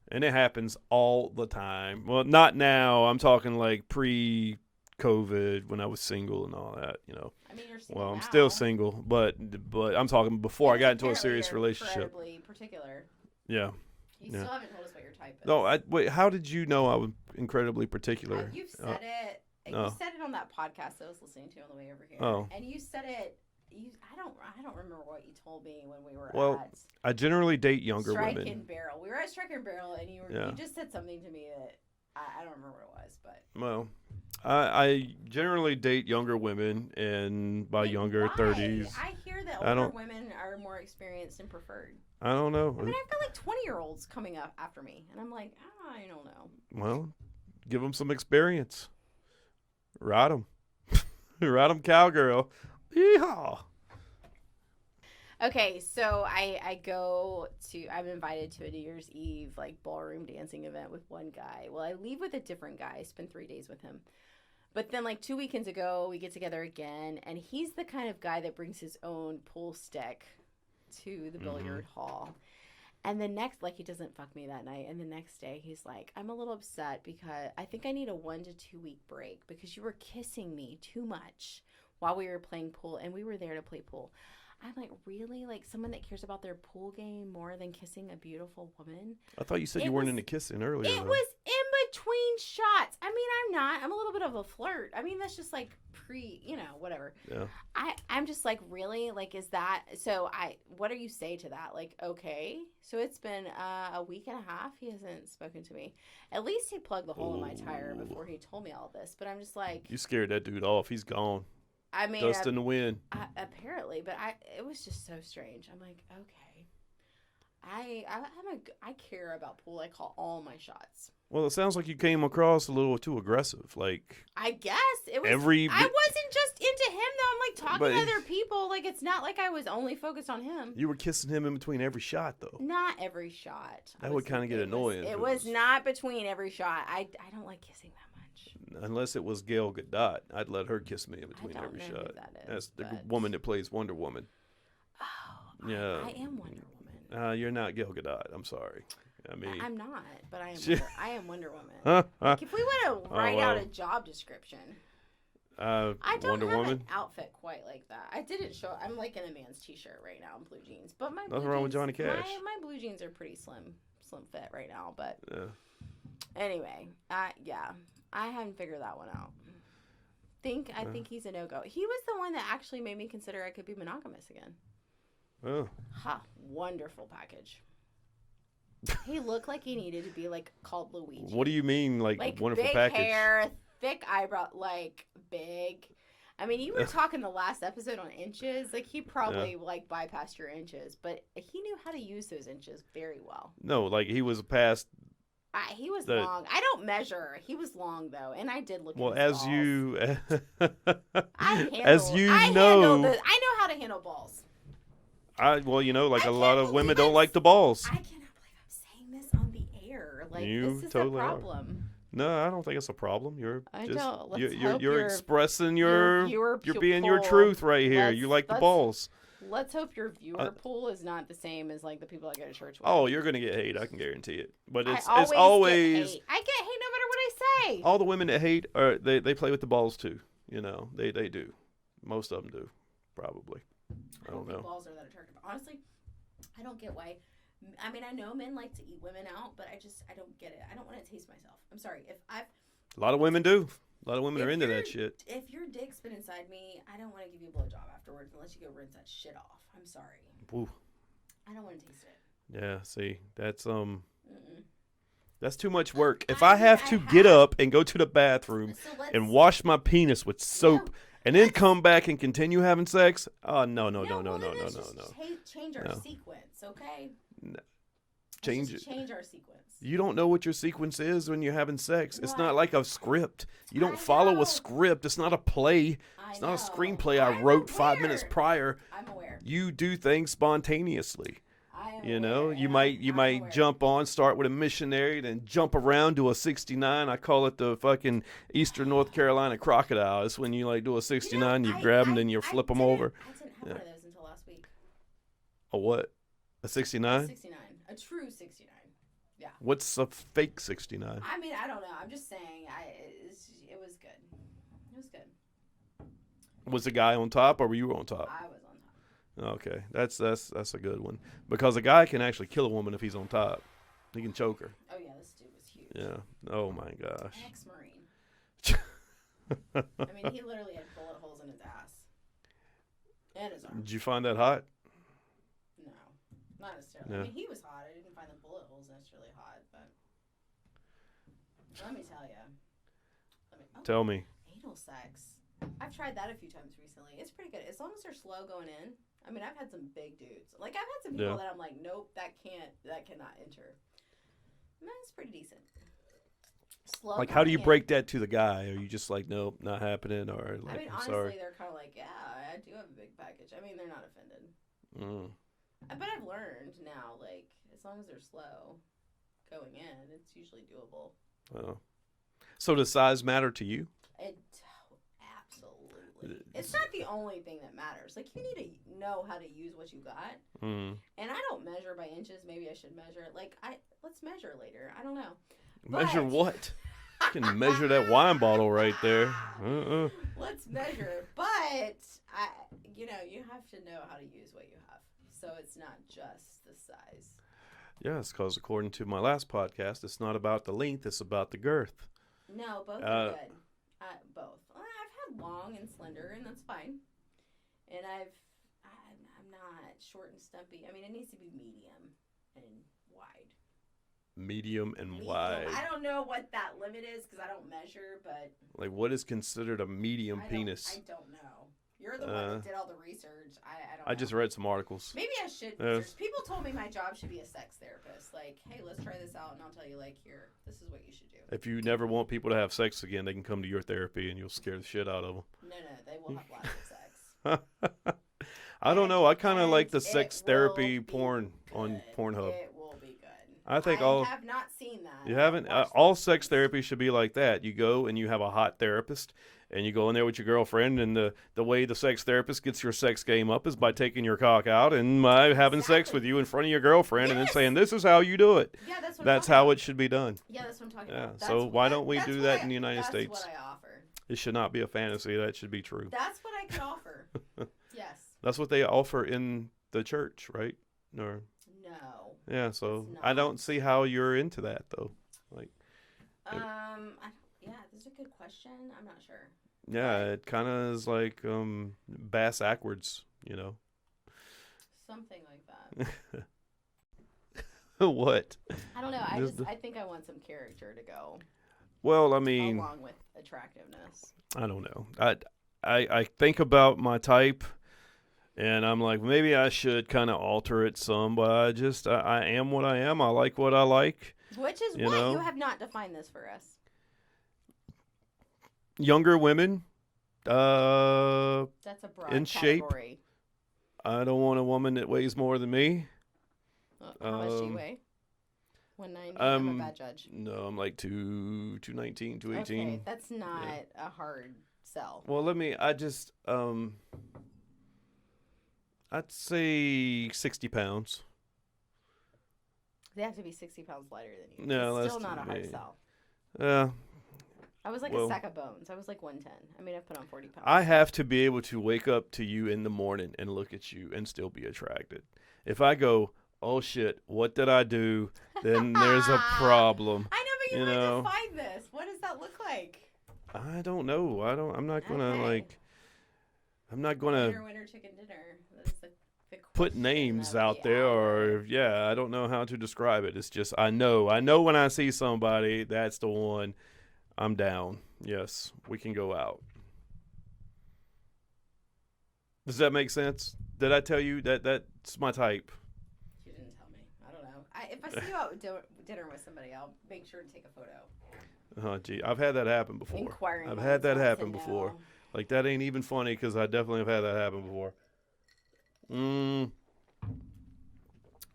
[SPEAKER 2] And it happens all the time. Well, not now. I'm talking like pre-COVID when I was single and all that, you know.
[SPEAKER 1] I mean, you're single
[SPEAKER 2] Well, I'm
[SPEAKER 1] now.
[SPEAKER 2] still single, but I'm talking before I got into a
[SPEAKER 1] Apparently
[SPEAKER 2] serious
[SPEAKER 1] you're
[SPEAKER 2] relationship.
[SPEAKER 1] incredibly particular.
[SPEAKER 2] Yeah.
[SPEAKER 1] You
[SPEAKER 2] Yeah.
[SPEAKER 1] still haven't told us what your type is.
[SPEAKER 2] No, wait, how did you know I was incredibly particular?
[SPEAKER 1] You've said it.
[SPEAKER 2] no.
[SPEAKER 1] You said it on that podcast I was listening to on the way over here.
[SPEAKER 2] Oh.
[SPEAKER 1] And you said it. I don't remember what you told me when we were
[SPEAKER 2] Well,
[SPEAKER 1] at
[SPEAKER 2] I generally date younger
[SPEAKER 1] Strike
[SPEAKER 2] women.
[SPEAKER 1] and Barrel. We were at Strike and Barrel, and you just said something to me that I don't remember what it was, but
[SPEAKER 2] Well, I generally date younger women, and by younger,
[SPEAKER 1] why?
[SPEAKER 2] 30s.
[SPEAKER 1] I hear that
[SPEAKER 2] I
[SPEAKER 1] older
[SPEAKER 2] don't-
[SPEAKER 1] women are more experienced and preferred.
[SPEAKER 2] I don't know.
[SPEAKER 1] I mean, I've got like 20-year-olds coming up after me, and I'm like, I don't know.
[SPEAKER 2] Well, give them some experience. Ride them. Ride them, cowgirl. Yeehaw.
[SPEAKER 1] Okay, so I'm invited to a New Year's Eve like ballroom dancing event with one guy. Well, I leave with a different guy. I spend 3 days with him. But then like 2 weekends ago, we get together again, and he's the kind of guy that brings his own pool stick to the billiard hall. And the next, like, he doesn't fuck me that night. And the next day, he's like, I'm a little upset because I think I need a 1 to 2 week break because you were kissing me too much while we were playing pool, and we were there to play pool. I'm like, really? Like, someone that cares about their pool game more than kissing a beautiful woman?
[SPEAKER 2] I thought you said
[SPEAKER 1] It
[SPEAKER 2] you weren't
[SPEAKER 1] was-
[SPEAKER 2] into kissing earlier.
[SPEAKER 1] It
[SPEAKER 2] though.
[SPEAKER 1] was in between shots. I mean, I'm not. I'm a little bit of a flirt. I mean, that's just like whatever.
[SPEAKER 2] Yeah.
[SPEAKER 1] I'm just like, really? Like, is that so? What do you say to that? Like, okay, so it's been a week and a half. He hasn't spoken to me. At least he plugged the hole in my tire before he told me all this. But I'm just like,
[SPEAKER 2] You scared that dude off. He's gone.
[SPEAKER 1] I mean,
[SPEAKER 2] Dust in the wind.
[SPEAKER 1] apparently, but it was just so strange. I'm like, okay, I care about pool. I call all my shots.
[SPEAKER 2] Well, it sounds like you came across a little too aggressive. Like,
[SPEAKER 1] I guess it was.
[SPEAKER 2] Every-
[SPEAKER 1] I wasn't just into him though. I'm like talking
[SPEAKER 2] But-
[SPEAKER 1] to other people. Like it's not like I was only focused on him.
[SPEAKER 2] you were kissing him in between every shot, though.
[SPEAKER 1] Not every shot.
[SPEAKER 2] That would kinda get annoying if
[SPEAKER 1] It
[SPEAKER 2] it
[SPEAKER 1] was
[SPEAKER 2] was-
[SPEAKER 1] not between every shot. I don't like kissing that much.
[SPEAKER 2] Unless it was Gail Gadot. I'd let her kiss me in between
[SPEAKER 1] don't
[SPEAKER 2] every
[SPEAKER 1] know who
[SPEAKER 2] shot.
[SPEAKER 1] that is,
[SPEAKER 2] That's the
[SPEAKER 1] but-
[SPEAKER 2] woman that plays Wonder Woman.
[SPEAKER 1] Oh,
[SPEAKER 2] Yeah.
[SPEAKER 1] I am Wonder Woman.
[SPEAKER 2] You're not Gail Gadot. I'm sorry. I mean,
[SPEAKER 1] I'm not, but I am.
[SPEAKER 2] She-
[SPEAKER 1] I am Wonder Woman.
[SPEAKER 2] huh?
[SPEAKER 1] Like if we want to write out
[SPEAKER 2] well.
[SPEAKER 1] a job description, I don't
[SPEAKER 2] Wonder
[SPEAKER 1] have
[SPEAKER 2] Woman.
[SPEAKER 1] an outfit quite like that. I didn't show. I'm like in a man's t-shirt right now and blue jeans, but my
[SPEAKER 2] Nothing
[SPEAKER 1] blue
[SPEAKER 2] wrong with
[SPEAKER 1] jeans-
[SPEAKER 2] Johnny Cash.
[SPEAKER 1] My blue jeans are pretty slim fit right now. But
[SPEAKER 2] Yeah.
[SPEAKER 1] anyway, yeah, I haven't figured that one out. I think he's a no-go. He was the one that actually made me consider I could be monogamous again.
[SPEAKER 2] Oh.
[SPEAKER 1] Ha, wonderful package. He looked like he needed to be like called Luigi.
[SPEAKER 2] What do you mean, like wonderful
[SPEAKER 1] big
[SPEAKER 2] package?
[SPEAKER 1] hair, thick eyebrow, like big. I mean, you were talking the last episode on inches. Like he probably like bypassed your inches, but he knew how to use those inches very well.
[SPEAKER 2] No, like he was past.
[SPEAKER 1] He was
[SPEAKER 2] The-
[SPEAKER 1] long. I don't measure. He was long though, and I did look.
[SPEAKER 2] Well,
[SPEAKER 1] at his
[SPEAKER 2] as
[SPEAKER 1] balls.
[SPEAKER 2] you,
[SPEAKER 1] I
[SPEAKER 2] know,
[SPEAKER 1] know how to handle balls.
[SPEAKER 2] well, you know, like
[SPEAKER 1] I
[SPEAKER 2] a lot
[SPEAKER 1] can't
[SPEAKER 2] of women
[SPEAKER 1] believe
[SPEAKER 2] don't
[SPEAKER 1] I'm
[SPEAKER 2] like the balls.
[SPEAKER 1] I cannot believe I'm saying this on the air. Like
[SPEAKER 2] You
[SPEAKER 1] this is
[SPEAKER 2] totally
[SPEAKER 1] a
[SPEAKER 2] are.
[SPEAKER 1] problem.
[SPEAKER 2] No, I don't think it's a problem. You're
[SPEAKER 1] I
[SPEAKER 2] just
[SPEAKER 1] don't. Let's
[SPEAKER 2] you're
[SPEAKER 1] hope
[SPEAKER 2] you're
[SPEAKER 1] your-
[SPEAKER 2] expressing
[SPEAKER 1] your
[SPEAKER 2] your
[SPEAKER 1] viewer
[SPEAKER 2] you're being your
[SPEAKER 1] pool-
[SPEAKER 2] truth right here. You like the
[SPEAKER 1] let's-
[SPEAKER 2] balls.
[SPEAKER 1] Let's hope your viewer pool is not the same as like the people I go to church with.
[SPEAKER 2] Oh, you're gonna get hate. I can guarantee it. But it's
[SPEAKER 1] I
[SPEAKER 2] it's always
[SPEAKER 1] get hate. I get hate no matter what I say.
[SPEAKER 2] all the women that hate are they play with the balls too. You know, they do. Most of them do, probably. I don't
[SPEAKER 1] think
[SPEAKER 2] know.
[SPEAKER 1] balls are that attractive. Honestly, I don't get why. I mean, I know men like to eat women out, but I don't get it. I don't want to taste myself. I'm sorry.
[SPEAKER 2] A lot of women do. A lot of women
[SPEAKER 1] If
[SPEAKER 2] are into
[SPEAKER 1] you're-
[SPEAKER 2] that shit.
[SPEAKER 1] If your dick's been inside me, I don't want to give you a blowjob afterwards unless you go rinse that shit off. I'm sorry.
[SPEAKER 2] Woo.
[SPEAKER 1] I don't want to taste it.
[SPEAKER 2] Yeah. See, that's
[SPEAKER 1] Mm-mm.
[SPEAKER 2] that's too much work. If I have to get up and go to the bathroom
[SPEAKER 1] So let's,
[SPEAKER 2] and wash my penis with soap and then come back and continue having sex, oh no.
[SPEAKER 1] well, then let's just change our
[SPEAKER 2] No.
[SPEAKER 1] sequence, okay?
[SPEAKER 2] Change
[SPEAKER 1] Let's just
[SPEAKER 2] it.
[SPEAKER 1] change our sequence.
[SPEAKER 2] You don't know what your sequence is when you're having sex. It's
[SPEAKER 1] What?
[SPEAKER 2] not like a script. You don't
[SPEAKER 1] I
[SPEAKER 2] follow
[SPEAKER 1] know.
[SPEAKER 2] a script. It's not a play. It's not a screenplay I wrote 5 minutes prior.
[SPEAKER 1] I'm aware.
[SPEAKER 2] You do things spontaneously.
[SPEAKER 1] I am
[SPEAKER 2] You know,
[SPEAKER 1] aware,
[SPEAKER 2] you
[SPEAKER 1] and
[SPEAKER 2] might
[SPEAKER 1] I'm aware.
[SPEAKER 2] jump on, start with a missionary, then jump around to a 69. I call it the fucking Eastern North Carolina crocodile. It's when you like do a 69, you grab them, then you flip them over.
[SPEAKER 1] I didn't have one of those until last week.
[SPEAKER 2] A what? A 69?
[SPEAKER 1] 69. A true 69. Yeah.
[SPEAKER 2] What's a fake 69?
[SPEAKER 1] I mean, I don't know. I'm just saying. It was good. It was good.
[SPEAKER 2] Was the guy on top or were you on top?
[SPEAKER 1] I was on top.
[SPEAKER 2] Okay, that's a good one because a guy can actually kill a woman if he's on top. He can choke her.
[SPEAKER 1] Oh yeah, this dude was huge.
[SPEAKER 2] Yeah. Oh my gosh.
[SPEAKER 1] Ex-Marine. I mean, he literally had bullet holes in his ass and his arm.
[SPEAKER 2] Did you find that hot?
[SPEAKER 1] No, not necessarily.
[SPEAKER 2] Yeah.
[SPEAKER 1] I mean, he was hot. I didn't find the bullet holes necessarily hot, but let me tell you.
[SPEAKER 2] Tell me.
[SPEAKER 1] Anal sex. I've tried that a few times recently. It's pretty good as long as they're slow going in. I mean, I've had some big dudes. Like I've had some people that I'm like, nope, that cannot enter. And that's pretty decent. Slow.
[SPEAKER 2] Like, how do you
[SPEAKER 1] going
[SPEAKER 2] break that to the guy? Are you just like, nope, not happening, or like,
[SPEAKER 1] in. I mean,
[SPEAKER 2] I'm
[SPEAKER 1] honestly,
[SPEAKER 2] sorry?
[SPEAKER 1] they're kind of like, yeah, I do have a big package. I mean, they're not offended.
[SPEAKER 2] Mm.
[SPEAKER 1] But I've learned now, like, as long as they're slow going in, it's usually doable.
[SPEAKER 2] Oh. So does size matter to you?
[SPEAKER 1] Absolutely. It's not the only thing that matters. Like, you need to know how to use what you got.
[SPEAKER 2] Mm.
[SPEAKER 1] And I don't measure by inches. Maybe I should measure. Like, let's measure later. I don't know.
[SPEAKER 2] Measure
[SPEAKER 1] But-
[SPEAKER 2] what? You can measure that wine bottle right there.
[SPEAKER 1] Let's measure. But, you have to know how to use what you have. So it's not just the size.
[SPEAKER 2] Yes, because according to my last podcast, it's not about the length, it's about the girth.
[SPEAKER 1] No, both are good. Both. Well, I've had long and slender, and that's fine. And I'm not short and stumpy. I mean, it needs to be medium and wide.
[SPEAKER 2] Medium and
[SPEAKER 1] Medium.
[SPEAKER 2] wide.
[SPEAKER 1] I don't know what that limit is because I don't measure, but
[SPEAKER 2] Like, what is considered a medium
[SPEAKER 1] I
[SPEAKER 2] penis?
[SPEAKER 1] don't know. You're the one that did all the research. I don't know.
[SPEAKER 2] I just read some articles.
[SPEAKER 1] Maybe I should research. People told me my job should be a sex therapist. Like, hey, let's try this out, and I'll tell you, like, here, this is what you should do.
[SPEAKER 2] If you never want people to have sex again, they can come to your therapy and you'll scare the shit out of them.
[SPEAKER 1] No, they will have lots of sex.
[SPEAKER 2] I don't know. I kind of
[SPEAKER 1] And
[SPEAKER 2] like the
[SPEAKER 1] it
[SPEAKER 2] sex
[SPEAKER 1] will
[SPEAKER 2] therapy
[SPEAKER 1] be
[SPEAKER 2] porn on
[SPEAKER 1] good.
[SPEAKER 2] Pornhub.
[SPEAKER 1] It will be good.
[SPEAKER 2] I think
[SPEAKER 1] I
[SPEAKER 2] all
[SPEAKER 1] have not seen that.
[SPEAKER 2] you haven't.
[SPEAKER 1] I've watched
[SPEAKER 2] All
[SPEAKER 1] those
[SPEAKER 2] sex
[SPEAKER 1] things.
[SPEAKER 2] therapy should be like that. You go and you have a hot therapist, and you go in there with your girlfriend, and the way the sex therapist gets your sex game up is by taking your cock out and by having sex
[SPEAKER 1] Exactly.
[SPEAKER 2] with you in front of your girlfriend, and then
[SPEAKER 1] Yes.
[SPEAKER 2] saying, "This is how you do it."
[SPEAKER 1] Yeah, that's what
[SPEAKER 2] That's
[SPEAKER 1] I'm talking
[SPEAKER 2] how
[SPEAKER 1] about.
[SPEAKER 2] it should be done.
[SPEAKER 1] Yeah, that's what I'm talking
[SPEAKER 2] Yeah,
[SPEAKER 1] about.
[SPEAKER 2] so why don't we
[SPEAKER 1] that's
[SPEAKER 2] do
[SPEAKER 1] what
[SPEAKER 2] that in the United States?
[SPEAKER 1] That's what I offer.
[SPEAKER 2] It should not be a fantasy. That should be true.
[SPEAKER 1] That's what I could offer. Yes.
[SPEAKER 2] That's what they offer in the church, right? Or
[SPEAKER 1] No.
[SPEAKER 2] yeah. So
[SPEAKER 1] It's
[SPEAKER 2] I
[SPEAKER 1] not.
[SPEAKER 2] don't see how you're into that though. Like,
[SPEAKER 1] Yeah, this is a good question. I'm not sure.
[SPEAKER 2] yeah, it kind of is like bass backwards, you know.
[SPEAKER 1] Something like that.
[SPEAKER 2] What?
[SPEAKER 1] I don't know. I think I want some character to go
[SPEAKER 2] Well, I mean,
[SPEAKER 1] along with attractiveness.
[SPEAKER 2] I don't know. I think about my type, and I'm like, maybe I should kind of alter it some, but I am what I am. I like what I like.
[SPEAKER 1] Which is
[SPEAKER 2] You
[SPEAKER 1] what
[SPEAKER 2] know?
[SPEAKER 1] you have not defined this for us.
[SPEAKER 2] Younger women,
[SPEAKER 1] That's a broad
[SPEAKER 2] In shape.
[SPEAKER 1] category.
[SPEAKER 2] I don't want a woman that weighs more than me.
[SPEAKER 1] How much do you weigh? 190. I'm a bad judge.
[SPEAKER 2] No, I'm like 219, 218.
[SPEAKER 1] Okay, that's not a hard sell.
[SPEAKER 2] Well, I'd say 60 pounds.
[SPEAKER 1] They have to be 60 pounds lighter than you.
[SPEAKER 2] No,
[SPEAKER 1] it's
[SPEAKER 2] that's
[SPEAKER 1] still not a hard
[SPEAKER 2] me.
[SPEAKER 1] sell.
[SPEAKER 2] Uh,
[SPEAKER 1] I was like
[SPEAKER 2] Well-
[SPEAKER 1] a sack of bones. I was like 110. I mean, I've put on 40 pounds.
[SPEAKER 2] I have to be able to wake up to you in the morning and look at you and still be attracted. If I go, oh shit, what did I do? Then there's a problem.
[SPEAKER 1] I know, but you,
[SPEAKER 2] You
[SPEAKER 1] have
[SPEAKER 2] know.
[SPEAKER 1] to find this. What does that look like?
[SPEAKER 2] I don't know. I'm not gonna
[SPEAKER 1] Okay.
[SPEAKER 2] I'm not gonna
[SPEAKER 1] Winner, chicken dinner. That's the
[SPEAKER 2] put
[SPEAKER 1] question
[SPEAKER 2] names
[SPEAKER 1] of
[SPEAKER 2] out
[SPEAKER 1] the
[SPEAKER 2] there,
[SPEAKER 1] hour.
[SPEAKER 2] or yeah, I don't know how to describe it. It's just I know when I see somebody, that's the one. I'm down. Yes, we can go out. Does that make sense? Did I tell you that's my type?
[SPEAKER 1] You didn't tell me. I don't know. If I see you out dinner with somebody, I'll make sure to take a photo.
[SPEAKER 2] Oh, gee, I've had that happen before.
[SPEAKER 1] Inquiring
[SPEAKER 2] I've
[SPEAKER 1] minds
[SPEAKER 2] had that
[SPEAKER 1] want to
[SPEAKER 2] happen before.
[SPEAKER 1] know.
[SPEAKER 2] Like that ain't even funny because I definitely have had that happen before.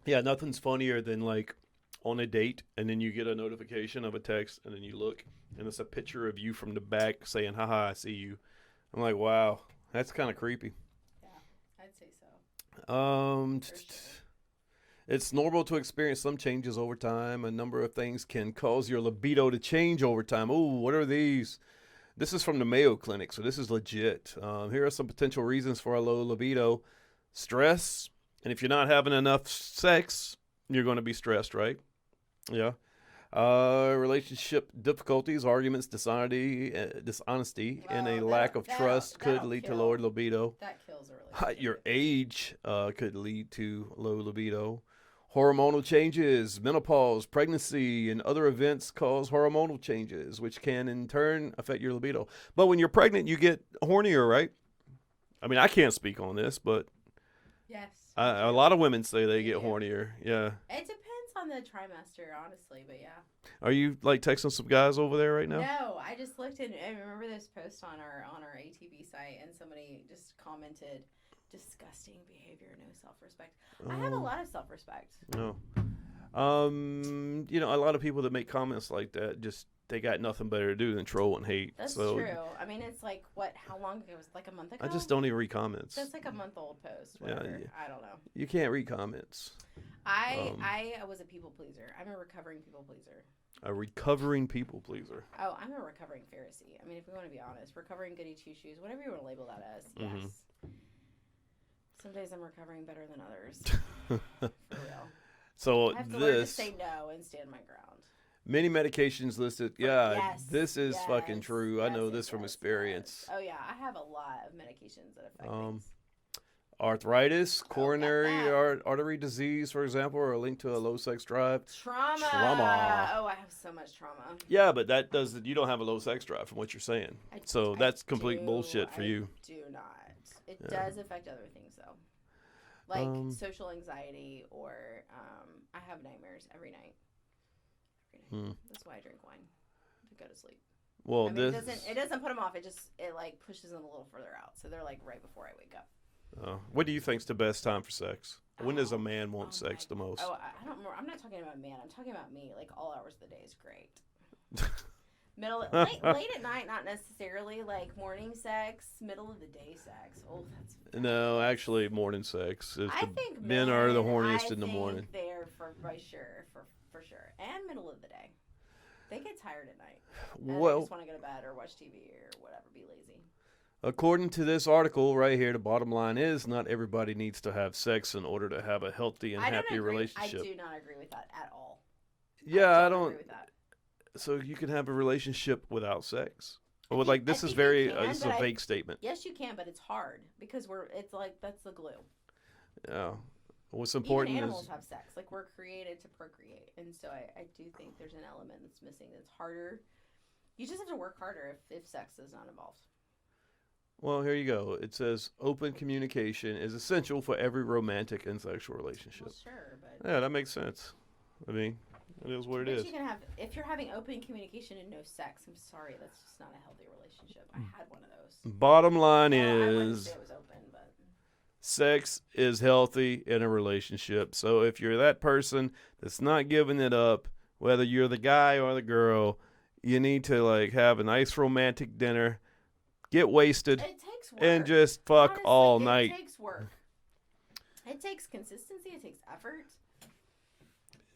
[SPEAKER 2] Yeah, nothing's funnier than like on a date and then you get a notification of a text and then you look and it's a picture of you from the back saying, haha, I see you. I'm like, wow, that's kind of creepy.
[SPEAKER 1] Yeah, I'd say so.
[SPEAKER 2] Um,
[SPEAKER 1] For sure.
[SPEAKER 2] it's normal to experience some changes over time. A number of things can cause your libido to change over time. Ooh, what are these? This is from the Mayo Clinic, so this is legit. Here are some potential reasons for a low libido: stress, and if you're not having enough sex, you're going to be stressed, right? Yeah. Relationship difficulties, arguments, dishonesty, and a
[SPEAKER 1] Well,
[SPEAKER 2] lack of trust could
[SPEAKER 1] that'll
[SPEAKER 2] lead to
[SPEAKER 1] kill.
[SPEAKER 2] lowered libido.
[SPEAKER 1] That kills a relationship.
[SPEAKER 2] Your
[SPEAKER 1] right there.
[SPEAKER 2] age could lead to low libido. Hormonal changes, menopause, pregnancy, and other events cause hormonal changes, which can in turn affect your libido. But when you're pregnant, you get hornier, right? I mean, I can't speak on this, but
[SPEAKER 1] Yes.
[SPEAKER 2] a lot of women say they
[SPEAKER 1] You
[SPEAKER 2] get
[SPEAKER 1] do.
[SPEAKER 2] hornier. Yeah.
[SPEAKER 1] It depends on the trimester, honestly, but yeah.
[SPEAKER 2] Are you like texting some guys over there right now?
[SPEAKER 1] No, I just looked and I remember this post on our ATV site, and somebody just commented, "Disgusting behavior, no self-respect." I have a lot of self-respect.
[SPEAKER 2] No. A lot of people that make comments like that just they got nothing better to do than troll and hate.
[SPEAKER 1] That's
[SPEAKER 2] so
[SPEAKER 1] true. I mean, it's like what? How long ago? It was like a month ago.
[SPEAKER 2] I just don't even read comments.
[SPEAKER 1] So it's like a month-old post.
[SPEAKER 2] Yeah,
[SPEAKER 1] Whatever.
[SPEAKER 2] yeah.
[SPEAKER 1] I don't know.
[SPEAKER 2] You can't read comments.
[SPEAKER 1] I was a people pleaser. I'm a recovering people pleaser.
[SPEAKER 2] A recovering people pleaser.
[SPEAKER 1] Oh, I'm a recovering Pharisee. I mean, if we want to be honest, recovering goody two shoes, whatever you want to label that as.
[SPEAKER 2] Mhm.
[SPEAKER 1] Yes. Some days I'm recovering better than others. For real.
[SPEAKER 2] So
[SPEAKER 1] I have to learn to
[SPEAKER 2] this
[SPEAKER 1] say no and stand my ground.
[SPEAKER 2] many medications listed. Yeah,
[SPEAKER 1] Yes,
[SPEAKER 2] this is fucking
[SPEAKER 1] yes,
[SPEAKER 2] true. I
[SPEAKER 1] yes,
[SPEAKER 2] know
[SPEAKER 1] it
[SPEAKER 2] this from
[SPEAKER 1] does,
[SPEAKER 2] experience.
[SPEAKER 1] yes. Oh yeah, I have a lot of medications that affect things.
[SPEAKER 2] Arthritis, coronary
[SPEAKER 1] that.
[SPEAKER 2] artery disease, for example, are linked to a low sex drive.
[SPEAKER 1] Trauma.
[SPEAKER 2] Trauma.
[SPEAKER 1] Oh, I have so much trauma.
[SPEAKER 2] Yeah, but that does you don't have a low sex drive from what you're saying. So that's complete
[SPEAKER 1] do-
[SPEAKER 2] bullshit for you.
[SPEAKER 1] I do not. It
[SPEAKER 2] Yeah.
[SPEAKER 1] does affect other things though, like
[SPEAKER 2] Um,
[SPEAKER 1] social anxiety, or I have nightmares every night.
[SPEAKER 2] Hmm.
[SPEAKER 1] That's why I drink wine to go to sleep.
[SPEAKER 2] Well,
[SPEAKER 1] I mean,
[SPEAKER 2] this
[SPEAKER 1] it doesn't put them off. It like pushes them a little further out, so they're like right before I wake up.
[SPEAKER 2] what do you think's the best time for sex? When does a
[SPEAKER 1] Oh,
[SPEAKER 2] man want
[SPEAKER 1] oh
[SPEAKER 2] sex
[SPEAKER 1] my-
[SPEAKER 2] the most?
[SPEAKER 1] Oh, I don't know. I'm not talking about man. I'm talking about me. Like all hours of the day is great. Late at night, not necessarily. Like morning sex, middle of the day sex. Oh, that's.
[SPEAKER 2] No, actually, morning sex. If
[SPEAKER 1] I
[SPEAKER 2] the
[SPEAKER 1] think
[SPEAKER 2] men are the
[SPEAKER 1] men,
[SPEAKER 2] horniest
[SPEAKER 1] I
[SPEAKER 2] in the
[SPEAKER 1] think
[SPEAKER 2] morning.
[SPEAKER 1] They're for sure, and middle of the day. They get tired at night. And they
[SPEAKER 2] Well,
[SPEAKER 1] just want to go to bed or watch TV or whatever, be lazy.
[SPEAKER 2] according to this article right here, the bottom line is not everybody needs to have sex in order to have a healthy and
[SPEAKER 1] I don't
[SPEAKER 2] happy
[SPEAKER 1] agree.
[SPEAKER 2] relationship.
[SPEAKER 1] I do not agree with that at all.
[SPEAKER 2] Yeah, I
[SPEAKER 1] agree
[SPEAKER 2] don't.
[SPEAKER 1] with that.
[SPEAKER 2] So you can have a relationship without sex. Well,
[SPEAKER 1] think-
[SPEAKER 2] like
[SPEAKER 1] I
[SPEAKER 2] this is
[SPEAKER 1] think you
[SPEAKER 2] very.
[SPEAKER 1] can,
[SPEAKER 2] This is
[SPEAKER 1] but
[SPEAKER 2] a
[SPEAKER 1] I-
[SPEAKER 2] vague statement.
[SPEAKER 1] Yes, you can, but it's hard because it's like that's the glue.
[SPEAKER 2] Yeah. What's
[SPEAKER 1] Even
[SPEAKER 2] important
[SPEAKER 1] animals
[SPEAKER 2] is
[SPEAKER 1] have sex. Like we're created to procreate, and so I do think there's an element that's missing. That's harder. You just have to work harder if sex is not involved.
[SPEAKER 2] well, here you go. It says open communication is essential for every romantic and sexual relationship.
[SPEAKER 1] Well, sure, but
[SPEAKER 2] Yeah, that makes sense. I mean, it is what it
[SPEAKER 1] but
[SPEAKER 2] is.
[SPEAKER 1] you can have if you're having open communication and no sex. I'm sorry, that's just not a healthy relationship. I had one of those.
[SPEAKER 2] Bottom line
[SPEAKER 1] Well, I wouldn't
[SPEAKER 2] is
[SPEAKER 1] say it was open, but
[SPEAKER 2] sex is healthy in a relationship. So if you're that person that's not giving it up, whether you're the guy or the girl, you need to like have a nice romantic dinner, get wasted,
[SPEAKER 1] it takes work.
[SPEAKER 2] and just fuck
[SPEAKER 1] Honestly,
[SPEAKER 2] all
[SPEAKER 1] it
[SPEAKER 2] night.
[SPEAKER 1] takes work. It takes consistency. It takes effort.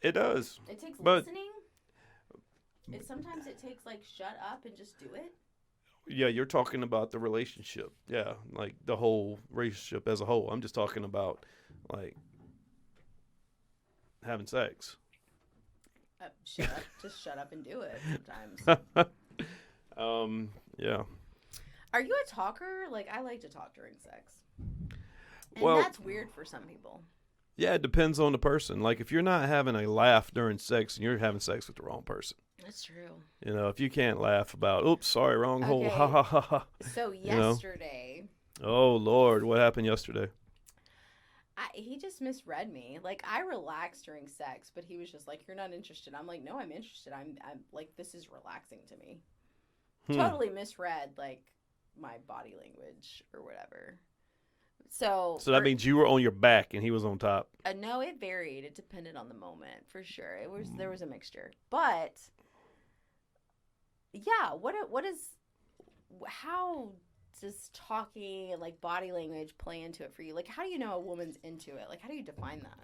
[SPEAKER 2] It does.
[SPEAKER 1] It takes
[SPEAKER 2] But-
[SPEAKER 1] listening. Sometimes it takes like shut up and just do it.
[SPEAKER 2] Yeah, you're talking about the relationship. Yeah, like the whole relationship as a whole. I'm just talking about like having sex.
[SPEAKER 1] Shut up. Just shut up and do it sometimes.
[SPEAKER 2] Yeah.
[SPEAKER 1] Are you a talker? Like, I like to talk during sex. And
[SPEAKER 2] Well-
[SPEAKER 1] that's weird for some people.
[SPEAKER 2] Yeah, it depends on the person. Like if you're not having a laugh during sex, you're having sex with the wrong person.
[SPEAKER 1] That's true.
[SPEAKER 2] You know, if you can't laugh about, oops, sorry, wrong hole.
[SPEAKER 1] Okay.
[SPEAKER 2] Ha ha ha ha.
[SPEAKER 1] So,
[SPEAKER 2] know?
[SPEAKER 1] yesterday,
[SPEAKER 2] Oh Lord, what happened yesterday?
[SPEAKER 1] he just misread me. Like, I relaxed during sex, but he was just like, "You're not interested." I'm like, "No, I'm interested. I'm like, this is relaxing to me." Totally misread, like, my body language or whatever. So
[SPEAKER 2] that means you were on your back and he was on top.
[SPEAKER 1] no, it varied. It depended on the moment, for sure. There was a mixture, but yeah. How does talking and like body language play into it for you? Like, how do you know a woman's into it? Like, how do you define that?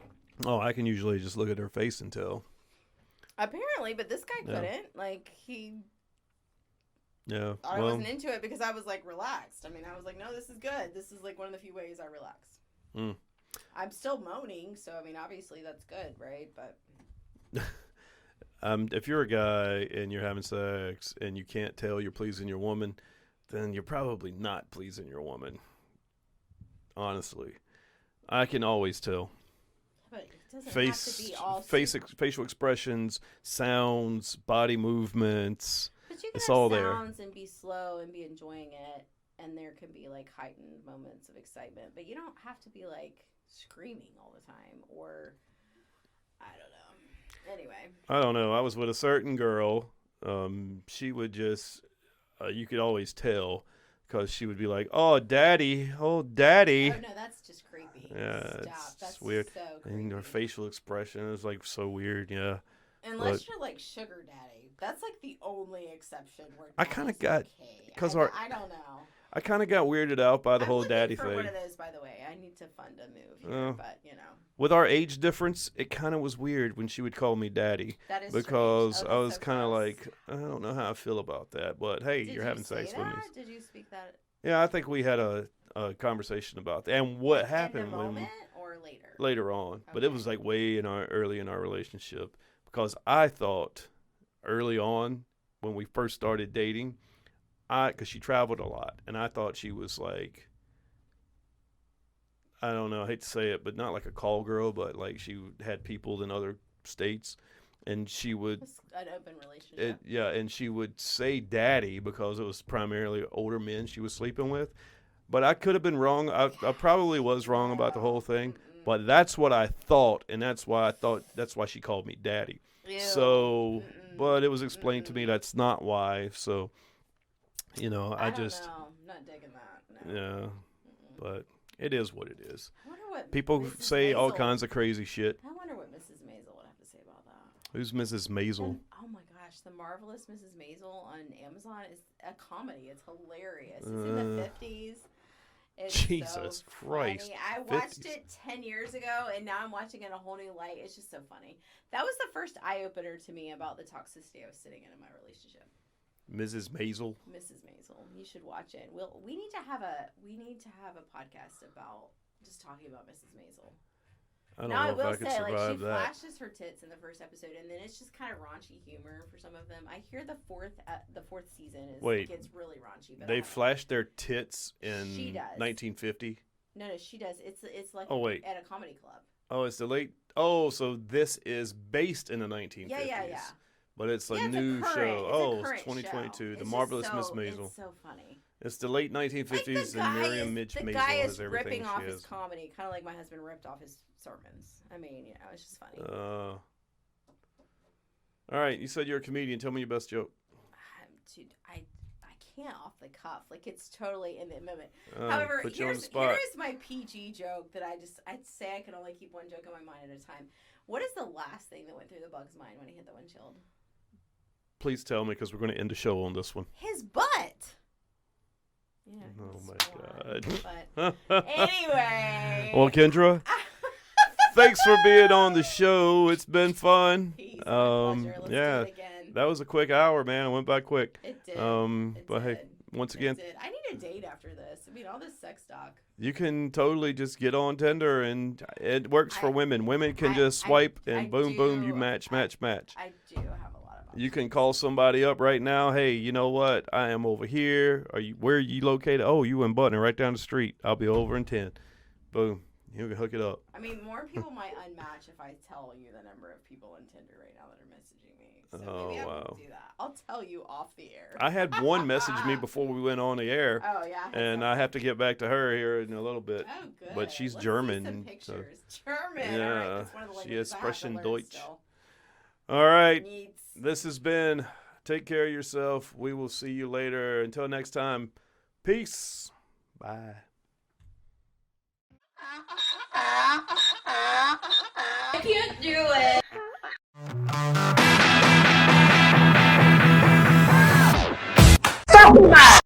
[SPEAKER 2] Oh, I can usually just look at her face and tell.
[SPEAKER 1] Apparently, but this guy
[SPEAKER 2] Yeah.
[SPEAKER 1] couldn't. Like, he
[SPEAKER 2] Yeah.
[SPEAKER 1] thought I
[SPEAKER 2] Well,
[SPEAKER 1] wasn't into it because I was like relaxed. I mean, I was like, no, this is good. This is like one of the few ways I relax.
[SPEAKER 2] Mm.
[SPEAKER 1] I'm still moaning, so I mean, obviously that's good, right? But
[SPEAKER 2] if you're a guy and you're having sex and you can't tell you're pleasing your woman, then you're probably not pleasing your woman. Honestly, I can always tell.
[SPEAKER 1] but it doesn't have to be all.
[SPEAKER 2] Facial expressions, sounds, body movements.
[SPEAKER 1] But you can
[SPEAKER 2] It's
[SPEAKER 1] have
[SPEAKER 2] all there.
[SPEAKER 1] sounds and be slow and be enjoying it, and there can be like heightened moments of excitement. But you don't have to be like screaming all the time, or I don't know. Anyway,
[SPEAKER 2] I don't know. I was with a certain girl. She would just, you could always tell because she would be like, "Oh, daddy, oh, daddy."
[SPEAKER 1] oh no, that's just creepy.
[SPEAKER 2] Yeah,
[SPEAKER 1] Stop.
[SPEAKER 2] it's
[SPEAKER 1] That's
[SPEAKER 2] weird.
[SPEAKER 1] so creepy.
[SPEAKER 2] And her facial expression is like so weird. Yeah.
[SPEAKER 1] Unless you're like sugar daddy, that's like the only exception where
[SPEAKER 2] I kinda
[SPEAKER 1] daddy's
[SPEAKER 2] got-
[SPEAKER 1] okay.
[SPEAKER 2] 'cause
[SPEAKER 1] I don't know.
[SPEAKER 2] I kind of got weirded out by the
[SPEAKER 1] I'm
[SPEAKER 2] whole
[SPEAKER 1] looking
[SPEAKER 2] daddy
[SPEAKER 1] for
[SPEAKER 2] thing.
[SPEAKER 1] one of those, by the way. I need to fund a move here,
[SPEAKER 2] Oh.
[SPEAKER 1] but you know
[SPEAKER 2] With our age difference, it kind of was weird when she would call me daddy
[SPEAKER 1] that is
[SPEAKER 2] because
[SPEAKER 1] strange.
[SPEAKER 2] I
[SPEAKER 1] Oh,
[SPEAKER 2] was
[SPEAKER 1] that's so
[SPEAKER 2] kind of
[SPEAKER 1] gross.
[SPEAKER 2] like, I don't know how I feel about that. But hey,
[SPEAKER 1] Did
[SPEAKER 2] you're
[SPEAKER 1] you
[SPEAKER 2] having sex
[SPEAKER 1] say
[SPEAKER 2] with me.
[SPEAKER 1] that? Did you speak that
[SPEAKER 2] Yeah, I think we had a conversation about that and what happened
[SPEAKER 1] in the
[SPEAKER 2] when
[SPEAKER 1] moment or later?
[SPEAKER 2] later on. But it
[SPEAKER 1] Okay.
[SPEAKER 2] was like way early in our relationship because I thought early on when we first started dating, because she traveled a lot, and I thought she was like, I don't know, I hate to say it, but not like a call girl, but like she had people in other states, and she would,
[SPEAKER 1] It's an open relationship.
[SPEAKER 2] and she would say daddy because it was primarily older men she was sleeping with. But I could have been wrong. I probably was wrong about the whole thing,
[SPEAKER 1] Mm-mm.
[SPEAKER 2] but that's what I thought, and that's why she called me daddy.
[SPEAKER 1] Ew.
[SPEAKER 2] So,
[SPEAKER 1] Mm-mm.
[SPEAKER 2] but it was explained to me
[SPEAKER 1] Mm-mm.
[SPEAKER 2] that's not why. So,
[SPEAKER 1] I don't
[SPEAKER 2] just,
[SPEAKER 1] know. I'm not digging that. No.
[SPEAKER 2] yeah,
[SPEAKER 1] Mm-mm.
[SPEAKER 2] but it is what it is.
[SPEAKER 1] I wonder what
[SPEAKER 2] People
[SPEAKER 1] Mrs.
[SPEAKER 2] say all
[SPEAKER 1] Maisel-
[SPEAKER 2] kinds of crazy shit.
[SPEAKER 1] I wonder what Mrs. Maisel would have to say about that.
[SPEAKER 2] Who's Mrs. Maisel?
[SPEAKER 1] And, oh my gosh, The Marvelous Mrs. Maisel on Amazon is a comedy. It's hilarious. It's in the 50s. It's
[SPEAKER 2] Jesus
[SPEAKER 1] so
[SPEAKER 2] Christ,
[SPEAKER 1] funny. I watched
[SPEAKER 2] 50s.
[SPEAKER 1] it 10 years ago, and now I'm watching it in a whole new light. It's just so funny. That was the first eye-opener to me about the toxicity I was sitting in my relationship.
[SPEAKER 2] Mrs. Maisel.
[SPEAKER 1] Mrs. Maisel. You should watch it. We need to have a podcast about just talking about Mrs. Maisel.
[SPEAKER 2] I don't
[SPEAKER 1] Now I
[SPEAKER 2] know if
[SPEAKER 1] will
[SPEAKER 2] I could
[SPEAKER 1] say, like, she
[SPEAKER 2] survive that.
[SPEAKER 1] flashes her tits in the first episode, and then it's just kind of raunchy humor for some of them. I hear the fourth season gets really raunchy. But I
[SPEAKER 2] They
[SPEAKER 1] haven't-
[SPEAKER 2] flashed their tits in
[SPEAKER 1] She does.
[SPEAKER 2] 1950.
[SPEAKER 1] No, she does. It's like
[SPEAKER 2] Oh, wait.
[SPEAKER 1] at a comedy club.
[SPEAKER 2] Oh, it's the late. Oh, so this is based in the 1950s.
[SPEAKER 1] Yeah.
[SPEAKER 2] But it's a
[SPEAKER 1] Yeah, it's
[SPEAKER 2] new
[SPEAKER 1] current-
[SPEAKER 2] show.
[SPEAKER 1] it's a
[SPEAKER 2] Oh,
[SPEAKER 1] current
[SPEAKER 2] it's 2022.
[SPEAKER 1] show.
[SPEAKER 2] The
[SPEAKER 1] It's
[SPEAKER 2] Marvelous
[SPEAKER 1] just
[SPEAKER 2] Miss
[SPEAKER 1] so-
[SPEAKER 2] Maisel.
[SPEAKER 1] It's so funny.
[SPEAKER 2] It's the late 1950s, and Miriam Mitch
[SPEAKER 1] the
[SPEAKER 2] Maisel
[SPEAKER 1] guy
[SPEAKER 2] has
[SPEAKER 1] is
[SPEAKER 2] everything
[SPEAKER 1] ripping off
[SPEAKER 2] she
[SPEAKER 1] his
[SPEAKER 2] has.
[SPEAKER 1] comedy, kind of like my husband ripped off his sermons. I mean, it's just funny.
[SPEAKER 2] All right, you said you're a comedian. Tell me your best joke.
[SPEAKER 1] Dude, I can't off the cuff. Like, it's totally in the moment.
[SPEAKER 2] Oh,
[SPEAKER 1] However,
[SPEAKER 2] put you on the
[SPEAKER 1] here's
[SPEAKER 2] spot.
[SPEAKER 1] my PG joke that I'd say I can only keep one joke in my mind at a time. What is the last thing that went through the bug's mind when he hit the windshield?
[SPEAKER 2] Please tell me, because we're going to end the show on this one.
[SPEAKER 1] His butt. Yeah.
[SPEAKER 2] Oh,
[SPEAKER 1] it's
[SPEAKER 2] my
[SPEAKER 1] fine,
[SPEAKER 2] God.
[SPEAKER 1] But anyway.
[SPEAKER 2] Well, Kendra, thanks for being on the show. It's been fun.
[SPEAKER 1] Peace, my pleasure. Let's
[SPEAKER 2] yeah,
[SPEAKER 1] do it again.
[SPEAKER 2] that was a quick hour, man. It went by quick.
[SPEAKER 1] It did.
[SPEAKER 2] But hey, once again,
[SPEAKER 1] It did. I need a date after this. I mean, all this sex talk.
[SPEAKER 2] you can totally just get on Tinder, and it works for women. Women can just swipe, and
[SPEAKER 1] I
[SPEAKER 2] boom, boom,
[SPEAKER 1] do-
[SPEAKER 2] you match.
[SPEAKER 1] I do have a lot of options.
[SPEAKER 2] You can call somebody up right now. Hey, you know what? I am over here. Where are you located? Oh, you in Butner, right down the street. I'll be over in 10. Boom. You can hook it up.
[SPEAKER 1] I mean, more people might unmatch if I tell you the number of people on Tinder right now that are messaging me. So maybe I
[SPEAKER 2] wow.
[SPEAKER 1] won't do that. I'll tell you off the air.
[SPEAKER 2] I had one message me before we went on the air,
[SPEAKER 1] Oh, yeah.
[SPEAKER 2] and I have to get back to her here in a little bit.
[SPEAKER 1] Oh, good.
[SPEAKER 2] but she's
[SPEAKER 1] Let's
[SPEAKER 2] German,
[SPEAKER 1] See some
[SPEAKER 2] so-
[SPEAKER 1] pictures. German.
[SPEAKER 2] Yeah,
[SPEAKER 1] All right. That's one of the
[SPEAKER 2] she
[SPEAKER 1] languages
[SPEAKER 2] is
[SPEAKER 1] I have to
[SPEAKER 2] sprechen
[SPEAKER 1] learn
[SPEAKER 2] Deutsch.
[SPEAKER 1] still.
[SPEAKER 2] All right.
[SPEAKER 1] Needs.
[SPEAKER 2] This has been Take Care of Yourself. We will see you later. Until next time, peace. Bye.
[SPEAKER 3] I can't do